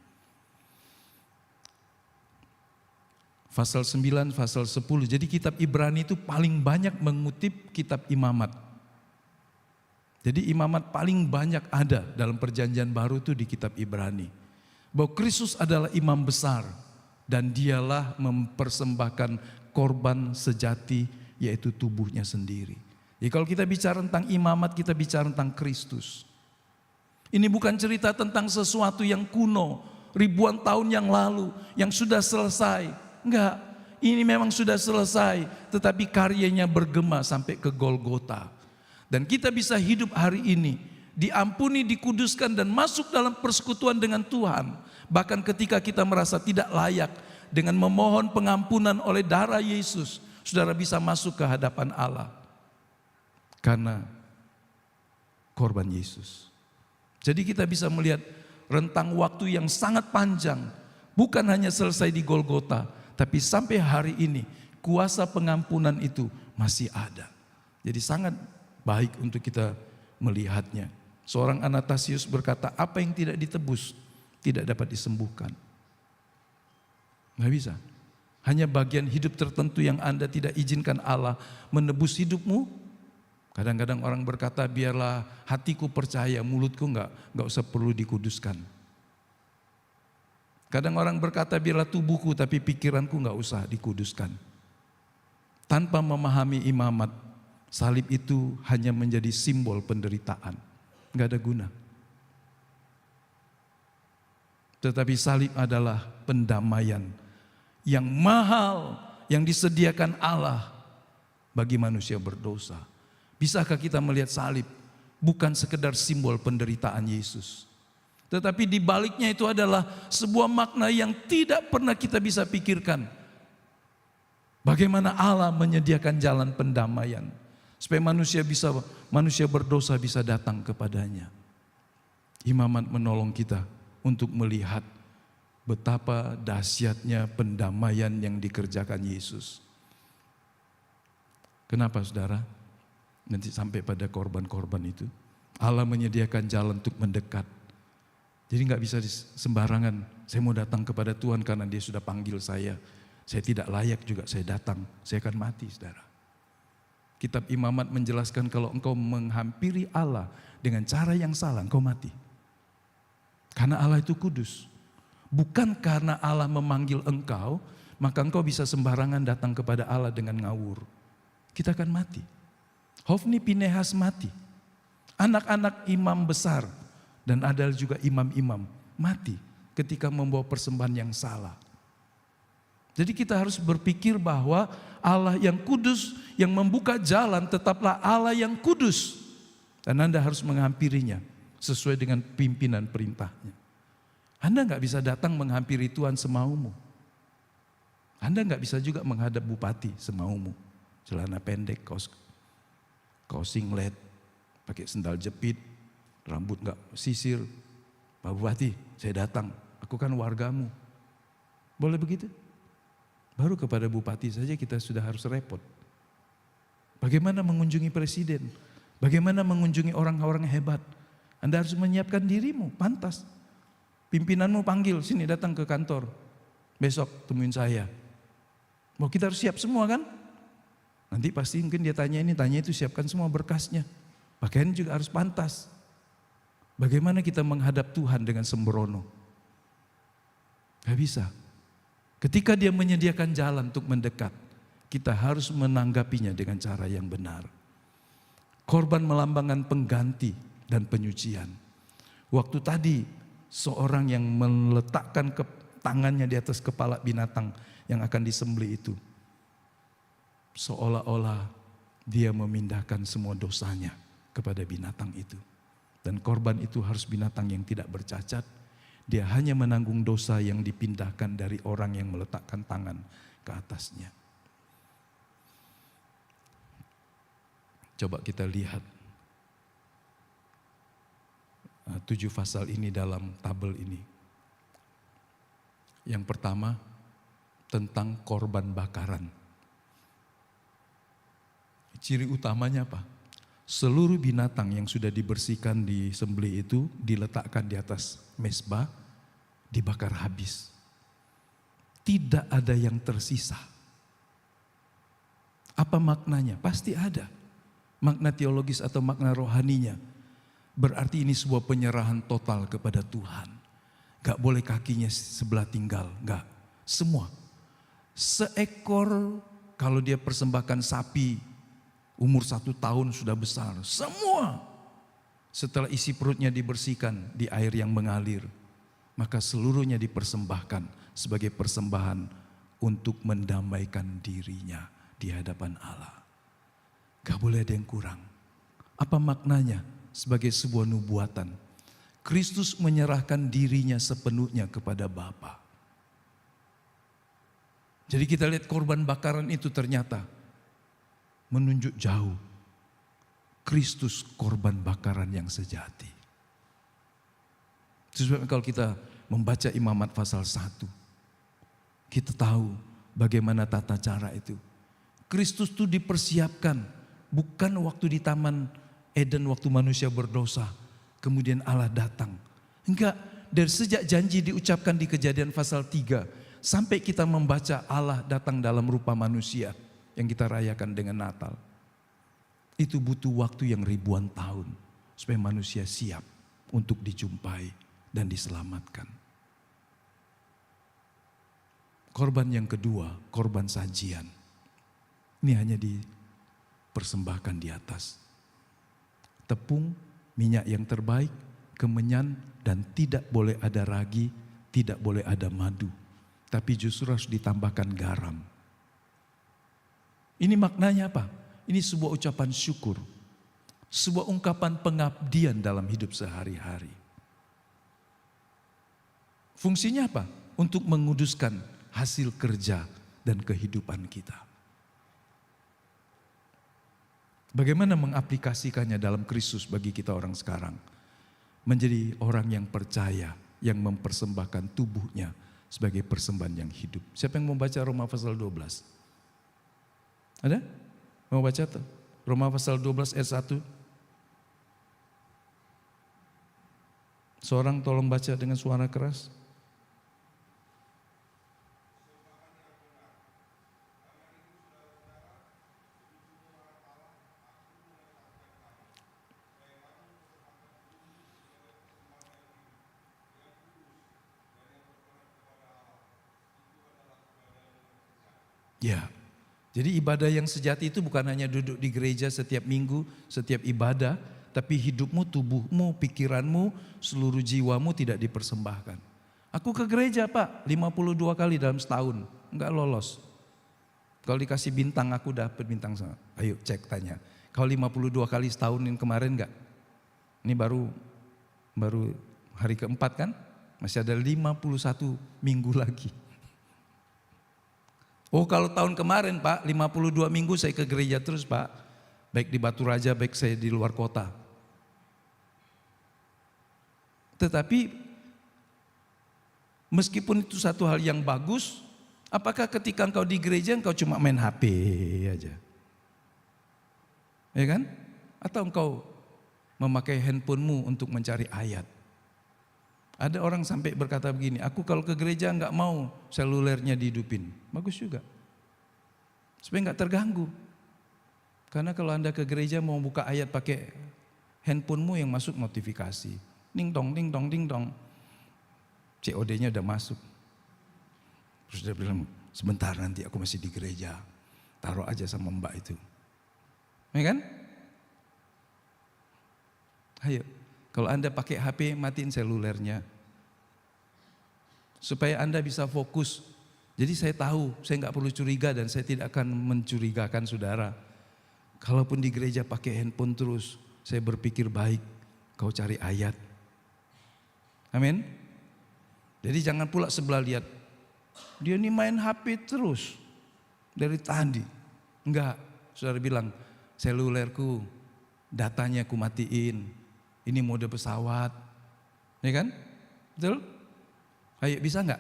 Pasal 9, pasal 10. Jadi kitab Ibrani itu paling banyak mengutip kitab Imamat. Jadi Imamat paling banyak ada dalam perjanjian baru itu di kitab Ibrani. Bahwa Kristus adalah imam besar dan dialah mempersembahkan korban sejati yaitu tubuhnya sendiri. Jadi kalau kita bicara tentang Imamat, kita bicara tentang Kristus. Ini bukan cerita tentang sesuatu yang kuno, ribuan tahun yang lalu, yang sudah selesai. Enggak, ini memang sudah selesai, tetapi karyanya bergema sampai ke Golgota. Dan kita bisa hidup hari ini, diampuni, dikuduskan dan masuk dalam persekutuan dengan Tuhan. Bahkan ketika kita merasa tidak layak, dengan memohon pengampunan oleh darah Yesus, saudara bisa masuk ke hadapan Allah. Karena korban Yesus. Jadi kita bisa melihat rentang waktu yang sangat panjang, bukan hanya selesai di Golgota, tapi sampai hari ini kuasa pengampunan itu masih ada. Jadi sangat baik untuk kita melihatnya. Seorang Anastasius berkata, apa yang tidak ditebus tidak dapat disembuhkan. Nggak bisa. Hanya bagian hidup tertentu yang Anda tidak izinkan Allah menebus hidupmu. Kadang-kadang orang berkata, biarlah hatiku percaya, mulutku nggak usah perlu dikuduskan. Kadang orang berkata, biarlah tubuhku tapi pikiranku nggak usah dikuduskan. Tanpa memahami Imamat, salib itu hanya menjadi simbol penderitaan. Nggak ada guna. Tetapi salib adalah pendamaian yang mahal yang disediakan Allah bagi manusia berdosa. Bisakah kita melihat salib bukan sekedar simbol penderitaan Yesus, tetapi di baliknya itu adalah sebuah makna yang tidak pernah kita bisa pikirkan. Bagaimana Allah menyediakan jalan pendamaian supaya manusia berdosa bisa datang kepadanya. Imamat menolong kita untuk melihat betapa dahsyatnya pendamaian yang dikerjakan Yesus. Kenapa saudara? Nanti sampai pada korban-korban itu. Allah menyediakan jalan untuk mendekat. Jadi nggak bisa sembarangan, saya mau datang kepada Tuhan karena dia sudah panggil saya. Saya tidak layak juga saya datang, saya akan mati saudara. Kitab Imamat menjelaskan kalau engkau menghampiri Allah dengan cara yang salah, engkau mati. Karena Allah itu kudus. Bukan karena Allah memanggil engkau, maka engkau bisa sembarangan datang kepada Allah dengan ngawur. Kita akan mati. Hofni Pinehas mati. Anak-anak imam besar dan ada juga imam-imam mati ketika membawa persembahan yang salah. Jadi kita harus berpikir bahwa Allah yang kudus, yang membuka jalan tetaplah Allah yang kudus. Dan Anda harus menghampirinya sesuai dengan pimpinan perintahnya. Anda nggak bisa datang menghampiri Tuhan semaumu. Anda nggak bisa juga menghadap bupati semaumu. Celana pendek, kaos singlet, pakai sendal jepit, rambut nggak sisir. Pak Bupati, saya datang. aku kan wargamu. Boleh begitu? Baru kepada bupati saja kita sudah harus repot. Bagaimana mengunjungi presiden? Bagaimana mengunjungi orang-orang hebat? Anda harus menyiapkan dirimu, pantas. Pimpinanmu panggil, sini datang ke kantor. Besok temuin saya. Mau kita harus siap semua kan? Nanti pasti mungkin dia tanya ini, tanya itu, siapkan semua berkasnya. Pakaian juga harus pantas. Bagaimana kita menghadap Tuhan dengan sembrono? Gak bisa. Ketika dia menyediakan jalan untuk mendekat, kita harus menanggapinya dengan cara yang benar. Korban melambangkan pengganti dan penyucian. Waktu tadi seorang yang meletakkan tangannya di atas kepala binatang yang akan disembelih itu, seolah-olah dia memindahkan semua dosanya kepada binatang itu. Dan korban itu harus binatang yang tidak bercacat. Dia hanya menanggung dosa yang dipindahkan dari orang yang meletakkan tangan ke atasnya. Coba kita lihat 7 pasal ini dalam tabel ini. Yang pertama tentang korban bakaran. Ciri utamanya apa? Seluruh binatang yang sudah dibersihkan disembelih itu diletakkan di atas mezbah, dibakar habis. Tidak ada yang tersisa. Apa maknanya? Pasti ada. Makna teologis atau makna rohaninya. Berarti ini sebuah penyerahan total kepada Tuhan. Gak boleh kakinya sebelah tinggal, gak. Semua. Seekor kalau dia persembahkan sapi, umur 1 tahun sudah besar. Semua. Setelah isi perutnya dibersihkan di air yang mengalir, maka seluruhnya dipersembahkan sebagai persembahan untuk mendamaikan dirinya di hadapan Allah. Gak boleh ada yang kurang. Apa maknanya? Sebagai sebuah nubuatan. Kristus menyerahkan dirinya sepenuhnya kepada Bapa. Jadi kita lihat korban bakaran itu ternyata menunjuk jauh Kristus korban bakaran yang sejati. Sebab kalau kita membaca Imamat pasal 1, kita tahu bagaimana tata cara itu. Kristus itu dipersiapkan bukan waktu di Taman Eden waktu manusia berdosa, kemudian Allah datang. Enggak, dari sejak janji diucapkan di Kejadian pasal 3 sampai kita membaca Allah datang dalam rupa manusia yang kita rayakan dengan Natal. Itu butuh waktu yang ribuan tahun supaya manusia siap untuk dijumpai dan diselamatkan. Korban yang kedua, korban sajian. Ini hanya dipersembahkan di atas. Tepung, minyak yang terbaik, kemenyan, dan tidak boleh ada ragi, tidak boleh ada madu. Tapi justru harus ditambahkan garam. Ini maknanya apa? Ini sebuah ucapan syukur. Sebuah ungkapan pengabdian dalam hidup sehari-hari. Fungsinya apa? Untuk menguduskan hasil kerja dan kehidupan kita. Bagaimana mengaplikasikannya dalam Kristus bagi kita orang sekarang? Menjadi orang yang percaya, yang mempersembahkan tubuhnya sebagai persembahan yang hidup. Siapa yang mau baca Roma pasal 12? Ada? Mau baca tuh? Roma pasal 12 ayat 1. Seorang tolong baca dengan suara keras. Ya, jadi ibadah yang sejati itu bukan hanya duduk di gereja setiap minggu, setiap ibadah, tapi hidupmu, tubuhmu, pikiranmu, seluruh jiwamu tidak dipersembahkan. Aku ke gereja Pak, 52 kali dalam setahun, enggak lolos. Kalau dikasih bintang, aku dapat bintang sama. Ayo cek tanya, kalau 52 kali setahun yang kemarin enggak? Ini baru hari keempat kan? Masih ada 51 minggu lagi. Oh kalau tahun kemarin Pak, 52 minggu saya ke gereja terus Pak. Baik di Batu Raja, baik saya di luar kota. Tetapi Meskipun itu satu hal yang bagus, apakah ketika engkau di gereja engkau cuma main HP aja? Ya kan? Atau engkau memakai handphonemu untuk mencari ayat? Ada orang sampai berkata begini, aku kalau ke gereja enggak mau selulernya dihidupin. Bagus juga. Supaya enggak terganggu. Karena kalau Anda ke gereja mau buka ayat pakai handphonemu yang masuk notifikasi. Ding dong, ding dong, ding dong. COD-nya udah masuk. Terus dia bilang, sebentar nanti aku masih di gereja. Taruh aja sama mbak itu. Ya kan? Ayo, kalau Anda pakai HP, matiin selulernya. Supaya Anda bisa fokus. Jadi saya tahu, saya nggak perlu curiga dan saya tidak akan mencurigakan saudara. Kalaupun di gereja pakai handphone terus, saya berpikir baik, kau cari ayat. Amin. Jadi jangan pula sebelah lihat, dia ini main HP terus dari tadi. Enggak, saudara bilang, selulerku, datanya aku matiin, ini mode pesawat. Ya kan? Betul? Ayo, bisa enggak?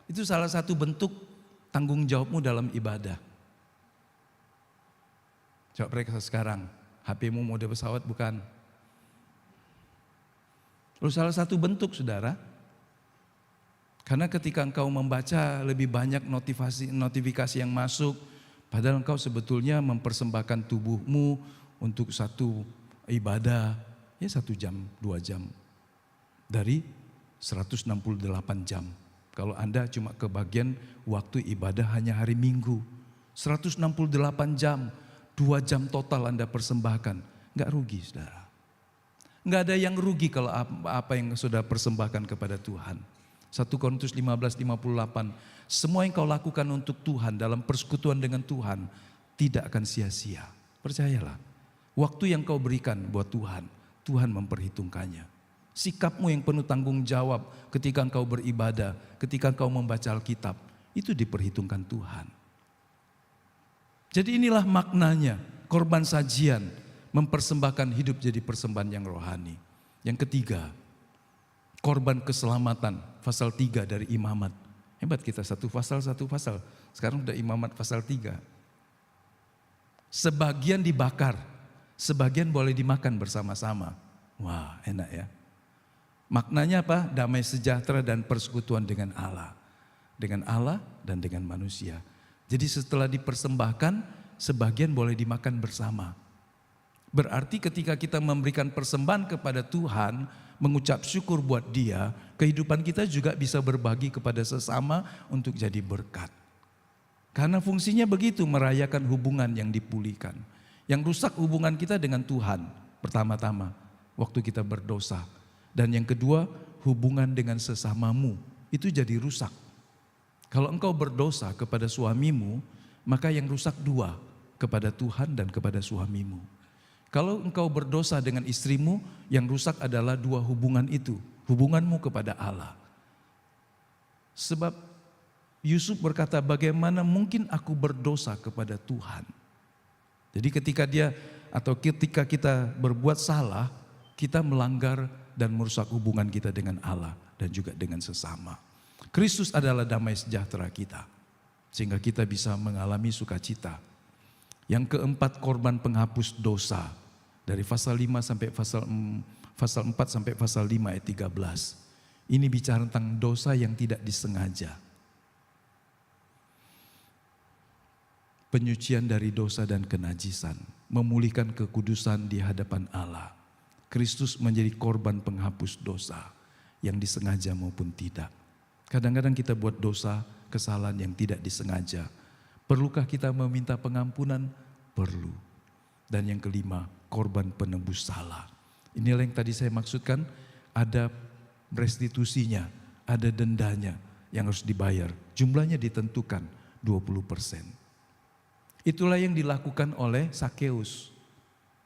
Itu salah satu bentuk tanggung jawabmu dalam ibadah. Coba periksa sekarang, HP-mu mode pesawat bukan? Lalu salah satu bentuk saudara, karena ketika engkau membaca lebih banyak notifikasi yang masuk, padahal engkau sebetulnya mempersembahkan tubuhmu untuk satu ibadah, ya 1 jam, 2 jam, dari 168 jam. Kalau Anda cuma kebagian waktu ibadah hanya hari Minggu, 168 jam, 2 jam total Anda persembahkan, enggak rugi saudara. Enggak ada yang rugi kalau apa yang sudah persembahkan kepada Tuhan. 1 Korintus 15:58, semua yang kau lakukan untuk Tuhan dalam persekutuan dengan Tuhan tidak akan sia-sia. Percayalah, waktu yang kau berikan buat Tuhan, Tuhan memperhitungkannya. Sikapmu yang penuh tanggung jawab ketika engkau beribadah, ketika engkau membaca Alkitab, itu diperhitungkan Tuhan. Jadi inilah maknanya korban sajian, mempersembahkan hidup jadi persembahan yang rohani. Yang ketiga, korban keselamatan, pasal 3 dari imamat. Hebat kita, satu pasal. Sekarang udah imamat pasal 3. Sebagian dibakar, sebagian boleh dimakan bersama-sama. Wah, enak ya. Maknanya apa? Damai sejahtera dan persekutuan dengan Allah. Dengan Allah dan dengan manusia. Jadi setelah dipersembahkan, sebagian boleh dimakan bersama. Berarti ketika kita memberikan persembahan kepada Tuhan, mengucap syukur buat Dia, kehidupan kita juga bisa berbagi kepada sesama untuk jadi berkat. Karena fungsinya begitu, merayakan hubungan yang dipulihkan. Yang rusak hubungan kita dengan Tuhan, pertama-tama, waktu kita berdosa. Dan yang kedua, hubungan dengan sesamamu, itu jadi rusak. Kalau engkau berdosa kepada suamimu, maka yang rusak dua, kepada Tuhan dan kepada suamimu. Kalau engkau berdosa dengan istrimu, yang rusak adalah dua hubungan itu, hubunganmu kepada Allah. Sebab Yusuf berkata, bagaimana mungkin aku berdosa kepada Tuhan? Jadi ketika kita berbuat salah, kita melanggar dan merusak hubungan kita dengan Allah dan juga dengan sesama. Kristus adalah damai sejahtera kita, sehingga kita bisa mengalami sukacita. Yang keempat, korban penghapus dosa. Dari pasal 5 sampai pasal 4 sampai pasal 5 ayat 13. Ini bicara tentang dosa yang tidak disengaja. Penyucian dari dosa dan kenajisan, memulihkan kekudusan di hadapan Allah. Kristus menjadi korban penghapus dosa yang disengaja maupun tidak. Kadang-kadang kita buat dosa, kesalahan yang tidak disengaja. Perlukah kita meminta pengampunan? Perlu. Dan yang kelima, korban penebus salah. Inilah yang tadi saya maksudkan, ada restitusinya, ada dendanya yang harus dibayar. Jumlahnya ditentukan 20%. Itulah yang dilakukan oleh Sakeus.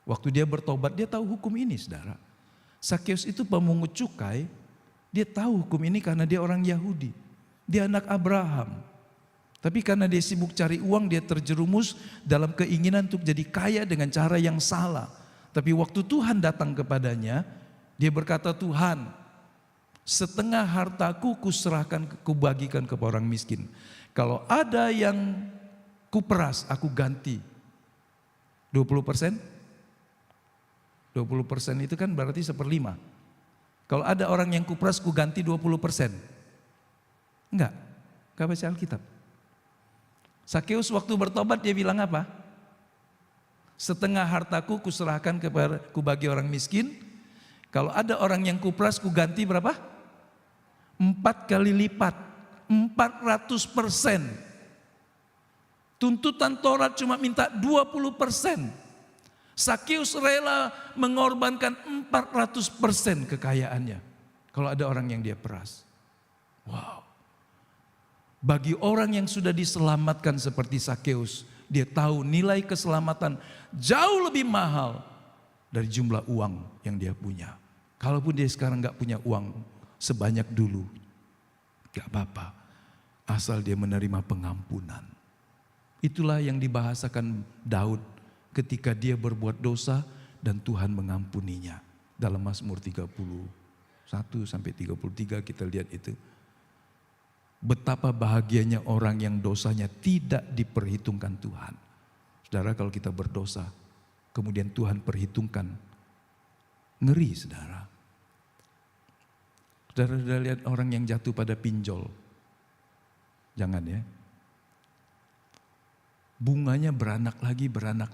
Waktu dia bertobat, dia tahu hukum ini, saudara. Sakeus itu pemungut cukai, dia tahu hukum ini karena dia orang Yahudi. Dia anak Abraham. Tapi karena dia sibuk cari uang, dia terjerumus dalam keinginan untuk jadi kaya dengan cara yang salah. Tapi waktu Tuhan datang kepadanya, dia berkata, Tuhan, setengah hartaku kuserahkan, kubagikan kepada orang miskin. Kalau ada yang kuperas, aku ganti. 20%? 20% itu kan berarti 1/5. Kalau ada orang yang kuperas, ku ganti 20%. Enggak baca Alkitab. Sakeus waktu bertobat dia bilang apa? Setengah hartaku kuserahkan kepada, ku bagi orang miskin. Kalau ada orang yang kuperas, ku ganti berapa? 4 kali lipat, 400%. Tuntutan Taurat cuma minta 20%. Sakeus rela mengorbankan 400% kekayaannya. Kalau ada orang yang dia peras. Wow. Bagi orang yang sudah diselamatkan seperti Sakeus, dia tahu nilai keselamatan jauh lebih mahal dari jumlah uang yang dia punya. Kalaupun dia sekarang gak punya uang sebanyak dulu, gak apa-apa. Asal dia menerima pengampunan. Itulah yang dibahasakan Daud ketika dia berbuat dosa dan Tuhan mengampuninya. Dalam Mazmur 31-33 kita lihat itu. Betapa bahagianya orang yang dosanya tidak diperhitungkan Tuhan. Saudara, kalau kita berdosa, kemudian Tuhan perhitungkan, ngeri saudara. Saudara sudah lihat orang yang jatuh pada pinjol? Jangan ya. Bunganya beranak lagi, dan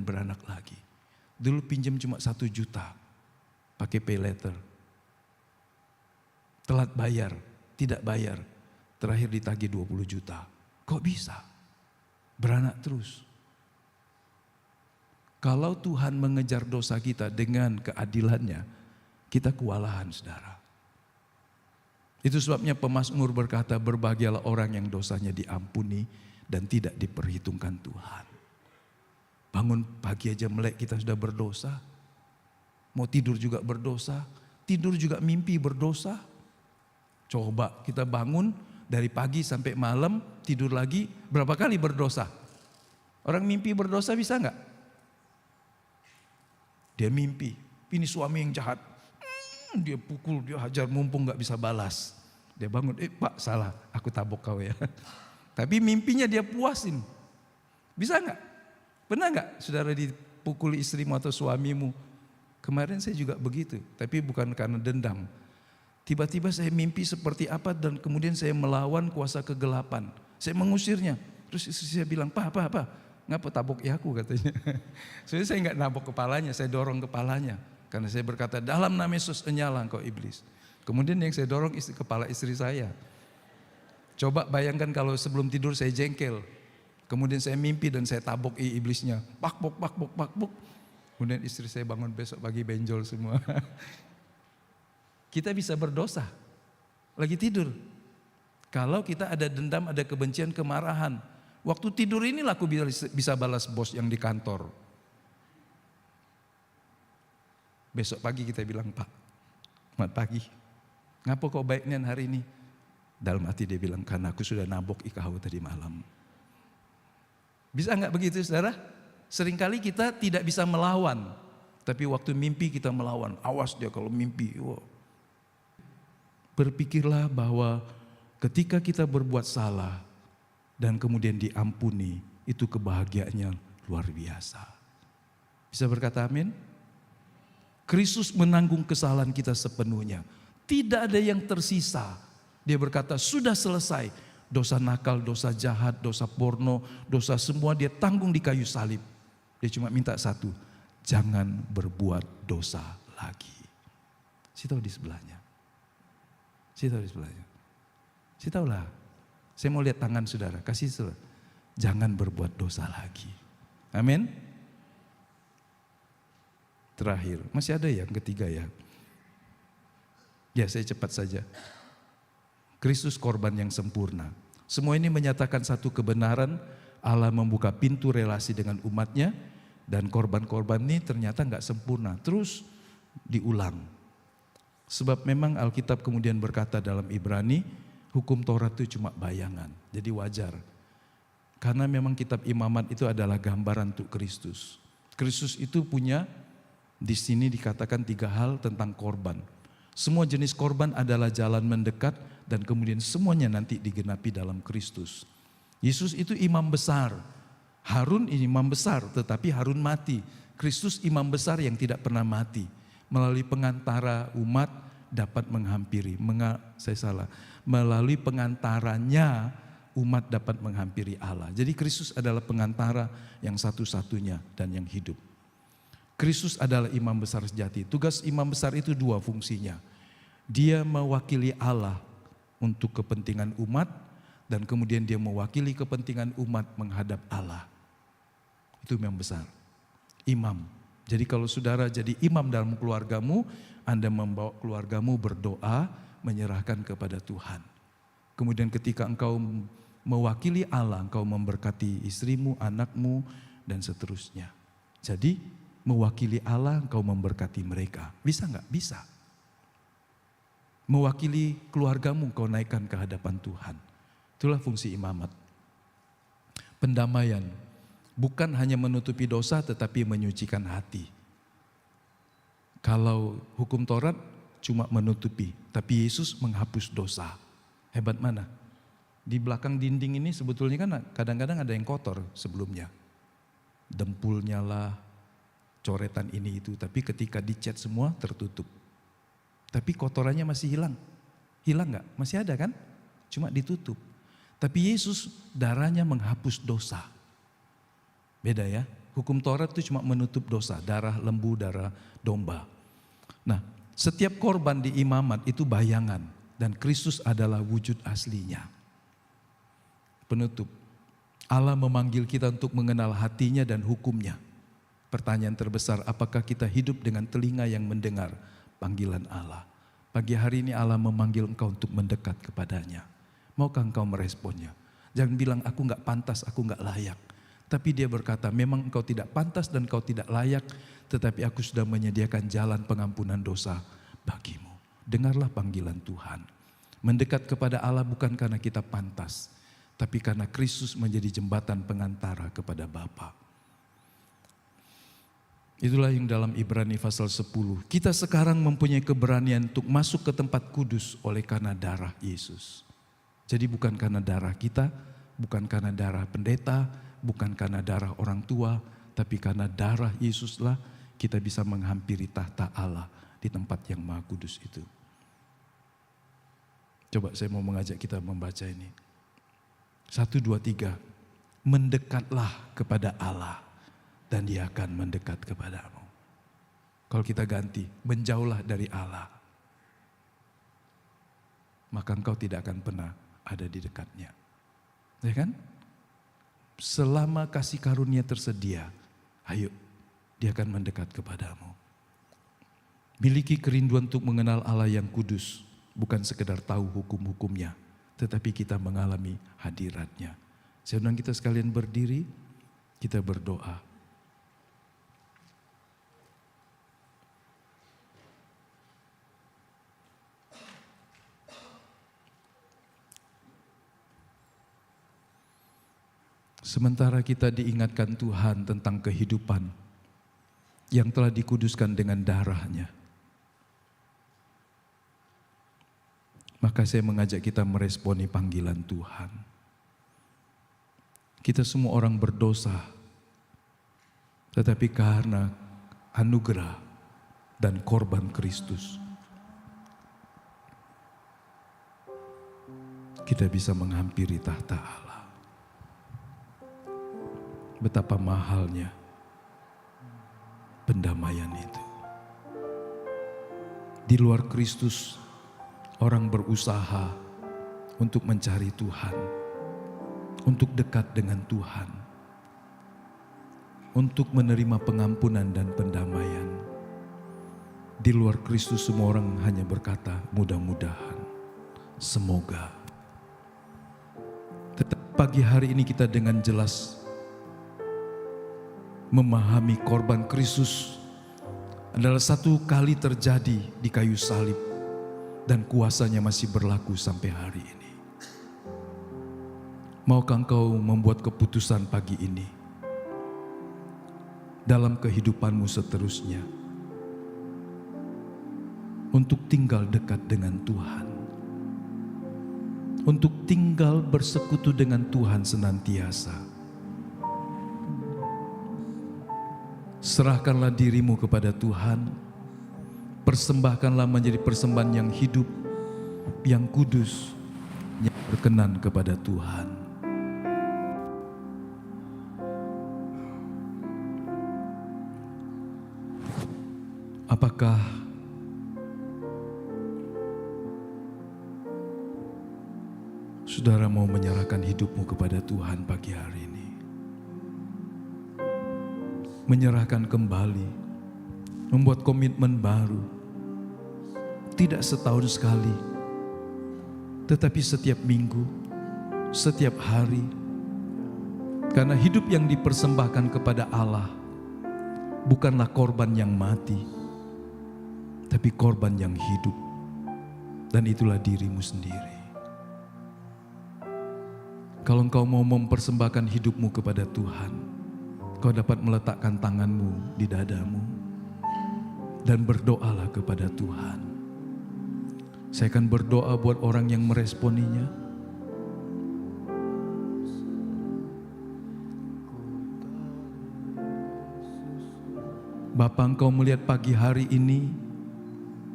beranak lagi. Dulu pinjam cuma 1 juta, pakai pay letter. Telat bayar, tidak bayar, terakhir ditagih 20 juta. Kok bisa? Beranak terus. Kalau Tuhan mengejar dosa kita dengan keadilannya, kita kewalahan saudara. Itu sebabnya pemazmur berkata, berbahagialah orang yang dosanya diampuni dan tidak diperhitungkan Tuhan. Bangun pagi aja melek kita sudah berdosa. Mau tidur juga berdosa. Tidur juga mimpi berdosa. Coba kita bangun dari pagi sampai malam, tidur lagi, berapa kali berdosa? Orang mimpi berdosa bisa enggak? Dia mimpi, ini suami yang jahat. Dia pukul, dia hajar, mumpung enggak bisa balas. Dia bangun, Pak salah, aku tabok kau ya. Tapi mimpinya dia puasin. Bisa enggak? Pernah enggak saudara dipukuli istrimu atau suamimu? Kemarin saya juga begitu, tapi bukan karena dendam. Tiba-tiba saya mimpi seperti apa dan kemudian saya melawan kuasa kegelapan. Saya mengusirnya. Terus istri saya bilang, Pak, ngapa tabok ya aku katanya. Soalnya saya enggak nabok kepalanya, saya dorong kepalanya. Karena saya berkata, dalam nama Yesus enyala engkau iblis. Kemudian yang saya dorong kepala istri saya. Coba bayangkan kalau sebelum tidur saya jengkel. Kemudian saya mimpi dan saya tabok iblisnya. Pak bok. Kemudian istri saya bangun besok pagi benjol semua. Kita bisa berdosa. Lagi tidur. Kalau kita ada dendam, ada kebencian, kemarahan. Waktu tidur inilah aku bisa balas bos yang di kantor. Besok pagi kita bilang, Pak, selamat pagi. Ngapa kau baiknya hari ini? Dalam hati dia bilang, karena aku sudah nabok kau tadi malam. Bisa enggak begitu saudara? Seringkali kita tidak bisa melawan. Tapi waktu mimpi kita melawan. Awas dia kalau mimpi. Wow. Berpikirlah bahwa ketika kita berbuat salah dan kemudian diampuni, itu kebahagiaannya luar biasa. Bisa berkata amin? Kristus menanggung kesalahan kita sepenuhnya. Tidak ada yang tersisa. Dia berkata sudah selesai. Dosa nakal, dosa jahat, dosa porno, dosa semua dia tanggung di kayu salib. Dia cuma minta satu, jangan berbuat dosa lagi. Si tahu di sebelahnya. Si tahu lah. Saya mau lihat tangan saudara, kasih saudara. Jangan berbuat dosa lagi. Amin. Terakhir, masih ada yang ketiga ya. Ya saya cepat saja. Kristus korban yang sempurna. Semua ini menyatakan satu kebenaran, Allah membuka pintu relasi dengan umatnya, dan korban-korban ini ternyata nggak sempurna, terus diulang. Sebab memang Alkitab kemudian berkata dalam Ibrani, hukum Taurat itu cuma bayangan, jadi wajar. Karena memang kitab imamat itu adalah gambaran untuk Kristus. Kristus itu punya, di sini dikatakan 3 hal tentang korban. Semua jenis korban adalah jalan mendekat dan kemudian semuanya nanti digenapi dalam Kristus. Yesus itu imam besar. Harun imam besar, tetapi Harun mati. Kristus imam besar yang tidak pernah mati. Melalui pengantara umat dapat menghampiri. Melalui pengantaranya umat dapat menghampiri Allah. Jadi Kristus adalah pengantara yang satu-satunya dan yang hidup. Kristus adalah imam besar sejati. Tugas imam besar itu dua fungsinya. Dia mewakili Allah untuk kepentingan umat dan kemudian dia mewakili kepentingan umat menghadap Allah. Itu imam besar. Imam. Jadi kalau saudara jadi imam dalam keluargamu, Anda membawa keluargamu berdoa, menyerahkan kepada Tuhan. Kemudian ketika engkau mewakili Allah, engkau memberkati istrimu, anakmu, dan seterusnya. Jadi mewakili Allah, engkau memberkati mereka. Bisa enggak? Bisa. Mewakili keluargamu, engkau naikkan ke hadapan Tuhan. Itulah fungsi imamat. Pendamaian. Bukan hanya menutupi dosa, tetapi menyucikan hati. Kalau hukum Taurat cuma menutupi, tapi Yesus menghapus dosa. Hebat mana? Di belakang dinding ini sebetulnya kan kadang-kadang ada yang kotor sebelumnya. Dempulnya lah, coretan ini itu, tapi ketika dicat semua tertutup. Tapi kotorannya masih hilang. Hilang enggak? Masih ada kan? Cuma ditutup. Tapi Yesus darahnya menghapus dosa. Beda ya. Hukum Taurat itu cuma menutup dosa, darah lembu, darah domba. Nah, setiap korban di imamat itu bayangan dan Kristus adalah wujud aslinya. Penutup. Allah memanggil kita untuk mengenal hatinya dan hukumnya. Pertanyaan terbesar, apakah kita hidup dengan telinga yang mendengar panggilan Allah? Pagi hari ini Allah memanggil engkau untuk mendekat kepadanya. Maukah engkau meresponnya? Jangan bilang aku enggak pantas, aku enggak layak. Tapi dia berkata, memang engkau tidak pantas dan engkau tidak layak, tetapi aku sudah menyediakan jalan pengampunan dosa bagimu. Dengarlah panggilan Tuhan. Mendekat kepada Allah bukan karena kita pantas, tapi karena Kristus menjadi jembatan pengantara kepada Bapa. Itulah yang dalam Ibrani pasal 10. Kita sekarang mempunyai keberanian untuk masuk ke tempat kudus oleh karena darah Yesus. Jadi bukan karena darah kita, bukan karena darah pendeta, bukan karena darah orang tua, tapi karena darah Yesuslah kita bisa menghampiri tahta Allah di tempat yang maha kudus itu. Coba saya mau mengajak kita membaca ini. 1, 2, 3. Mendekatlah kepada Allah dan Dia akan mendekat kepadamu. Kalau kita ganti, menjauhlah dari Allah, maka engkau tidak akan pernah ada di dekatnya. Ya kan? Selama kasih karunia tersedia, ayo, Dia akan mendekat kepadamu. Miliki kerinduan untuk mengenal Allah yang kudus, bukan sekedar tahu hukum-hukumnya, tetapi kita mengalami hadiratnya. Saya undang kita sekalian berdiri, kita berdoa. Sementara kita diingatkan Tuhan tentang kehidupan yang telah dikuduskan dengan darah-Nya, maka saya mengajak kita meresponi panggilan Tuhan. Kita semua orang berdosa, tetapi karena anugerah dan korban Kristus, kita bisa menghampiri tahta Allah. Betapa mahalnya pendamaian itu. Di luar Kristus, orang berusaha untuk mencari Tuhan, untuk dekat dengan Tuhan, untuk menerima pengampunan dan pendamaian. Di luar Kristus semua orang hanya berkata mudah-mudahan, semoga. Tetapi pagi hari ini kita dengan jelas memahami korban Kristus adalah satu kali terjadi di kayu salib dan kuasanya masih berlaku sampai hari ini. Maukah engkau membuat keputusan pagi ini dalam kehidupanmu seterusnya untuk tinggal dekat dengan Tuhan, untuk tinggal bersekutu dengan Tuhan senantiasa. Serahkanlah dirimu kepada Tuhan, persembahkanlah menjadi persembahan yang hidup, yang kudus, yang berkenan kepada Tuhan. Apakah saudara mau menyerahkan hidupmu kepada Tuhan pagi hari ini? Menyerahkan kembali, membuat komitmen baru, tidak setahun sekali, tetapi setiap minggu, setiap hari. Karena hidup yang dipersembahkan kepada Allah bukanlah korban yang mati, tapi korban yang hidup, dan itulah dirimu sendiri. Kalau engkau mau mempersembahkan hidupmu kepada Tuhan, kau dapat meletakkan tanganmu di dadamu dan berdoalah kepada Tuhan. Saya akan berdoa buat orang yang meresponinya. Bapa, Engkau melihat pagi hari ini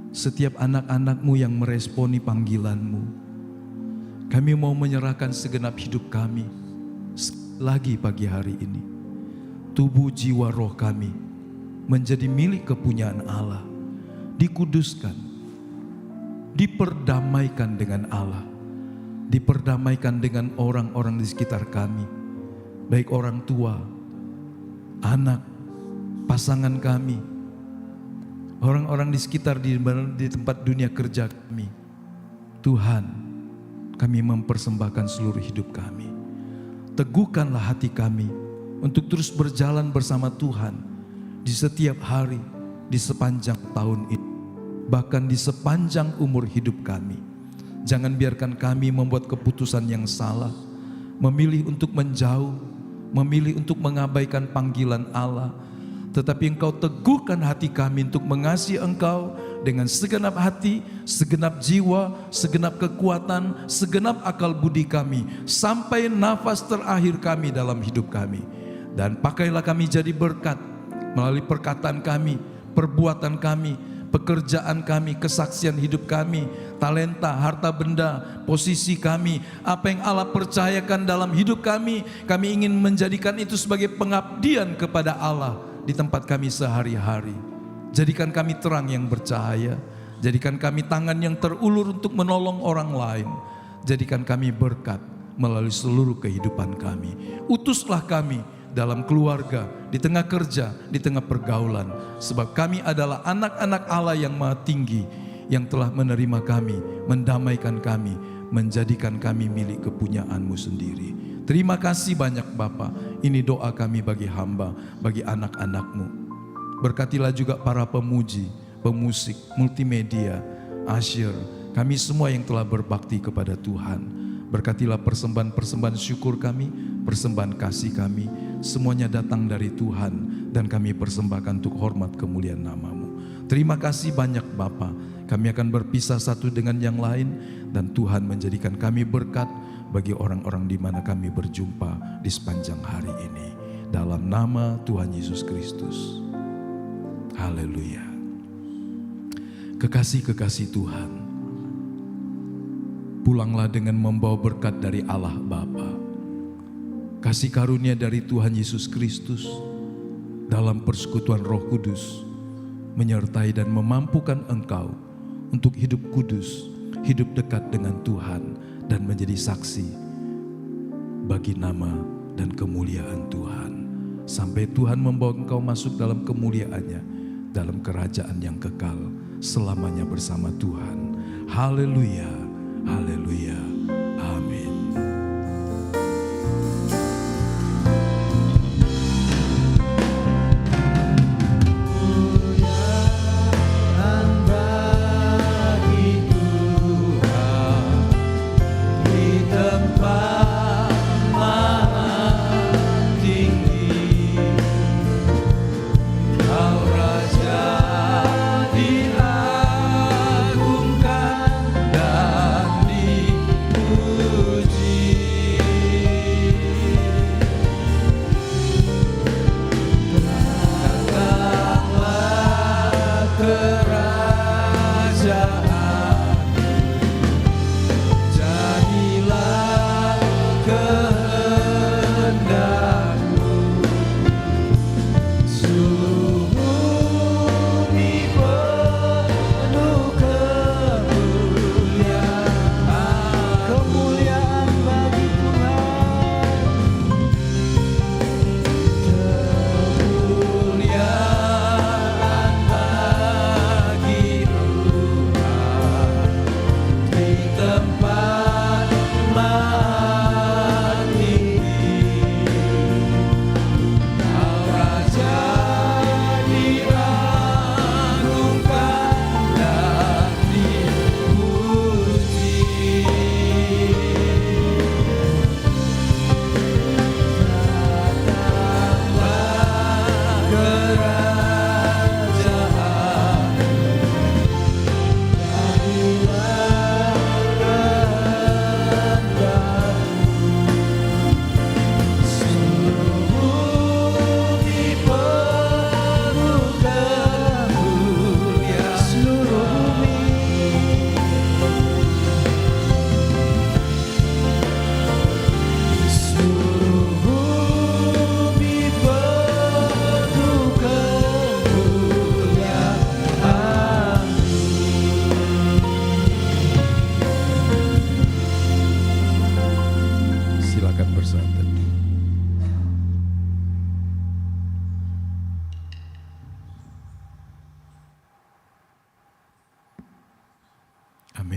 setiap anak-anak-Mu yang meresponi panggilan-Mu. Kami mau menyerahkan segenap hidup kami lagi pagi hari ini. Tubuh, jiwa, roh kami menjadi milik kepunyaan Allah, dikuduskan, diperdamaikan dengan Allah, diperdamaikan dengan orang-orang di sekitar kami, baik orang tua, anak, pasangan kami, orang-orang di sekitar di tempat dunia kerja kami. Tuhan, kami mempersembahkan seluruh hidup kami. Teguhkanlah hati kami untuk terus berjalan bersama Tuhan di setiap hari, di sepanjang tahun ini, bahkan di sepanjang umur hidup kami. Jangan biarkan kami membuat keputusan yang salah, memilih untuk menjauh, memilih untuk mengabaikan panggilan Allah. Tetapi Engkau teguhkan hati kami untuk mengasihi Engkau dengan segenap hati, segenap jiwa, segenap kekuatan, segenap akal budi kami, sampai nafas terakhir kami dalam hidup kami. Dan pakailah kami jadi berkat melalui perkataan kami, perbuatan kami, pekerjaan kami, kesaksian hidup kami, talenta, harta benda, posisi kami, apa yang Allah percayakan dalam hidup kami ingin menjadikan itu sebagai pengabdian kepada Allah di tempat kami sehari-hari. Jadikan kami terang yang bercahaya, jadikan kami tangan yang terulur untuk menolong orang lain, jadikan kami berkat melalui seluruh kehidupan kami. Utuslah kami dalam keluarga, di tengah kerja, di tengah pergaulan, sebab kami adalah anak-anak Allah yang Maha Tinggi, yang telah menerima kami, mendamaikan kami, menjadikan kami milik kepunyaan-Mu sendiri. Terima kasih banyak Bapa. Ini doa kami bagi hamba, bagi anak-anak-Mu. Berkatilah juga para pemuji, pemusik, multimedia, asyir, kami semua yang telah berbakti kepada Tuhan. Berkatilah persembahan-persembahan syukur kami, persembahan kasih kami, semuanya datang dari Tuhan dan kami persembahkan untuk hormat kemuliaan nama-Mu. Terima kasih banyak Bapa. Kami akan berpisah satu dengan yang lain dan Tuhan menjadikan kami berkat bagi orang-orang di mana kami berjumpa di sepanjang hari ini. Dalam nama Tuhan Yesus Kristus. Haleluya. Kekasih-kekasih Tuhan, pulanglah dengan membawa berkat dari Allah Bapa, kasih karunia dari Tuhan Yesus Kristus, dalam persekutuan Roh Kudus, menyertai dan memampukan engkau untuk hidup kudus, hidup dekat dengan Tuhan, dan menjadi saksi bagi nama dan kemuliaan Tuhan. Sampai Tuhan membawa engkau masuk dalam kemuliaannya, dalam kerajaan yang kekal selamanya bersama Tuhan. Haleluya, haleluya, amin.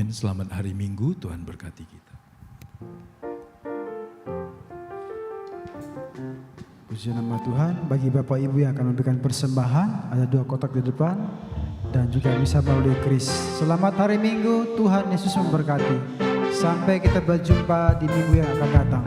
Amin. Selamat hari Minggu, Tuhan berkati kita. Puji nama Tuhan. Bagi Bapak Ibu yang akan memberikan persembahan, ada 2 kotak di depan dan juga bisa melalui kris. Selamat hari Minggu, Tuhan Yesus memberkati. Sampai kita berjumpa di minggu yang akan datang.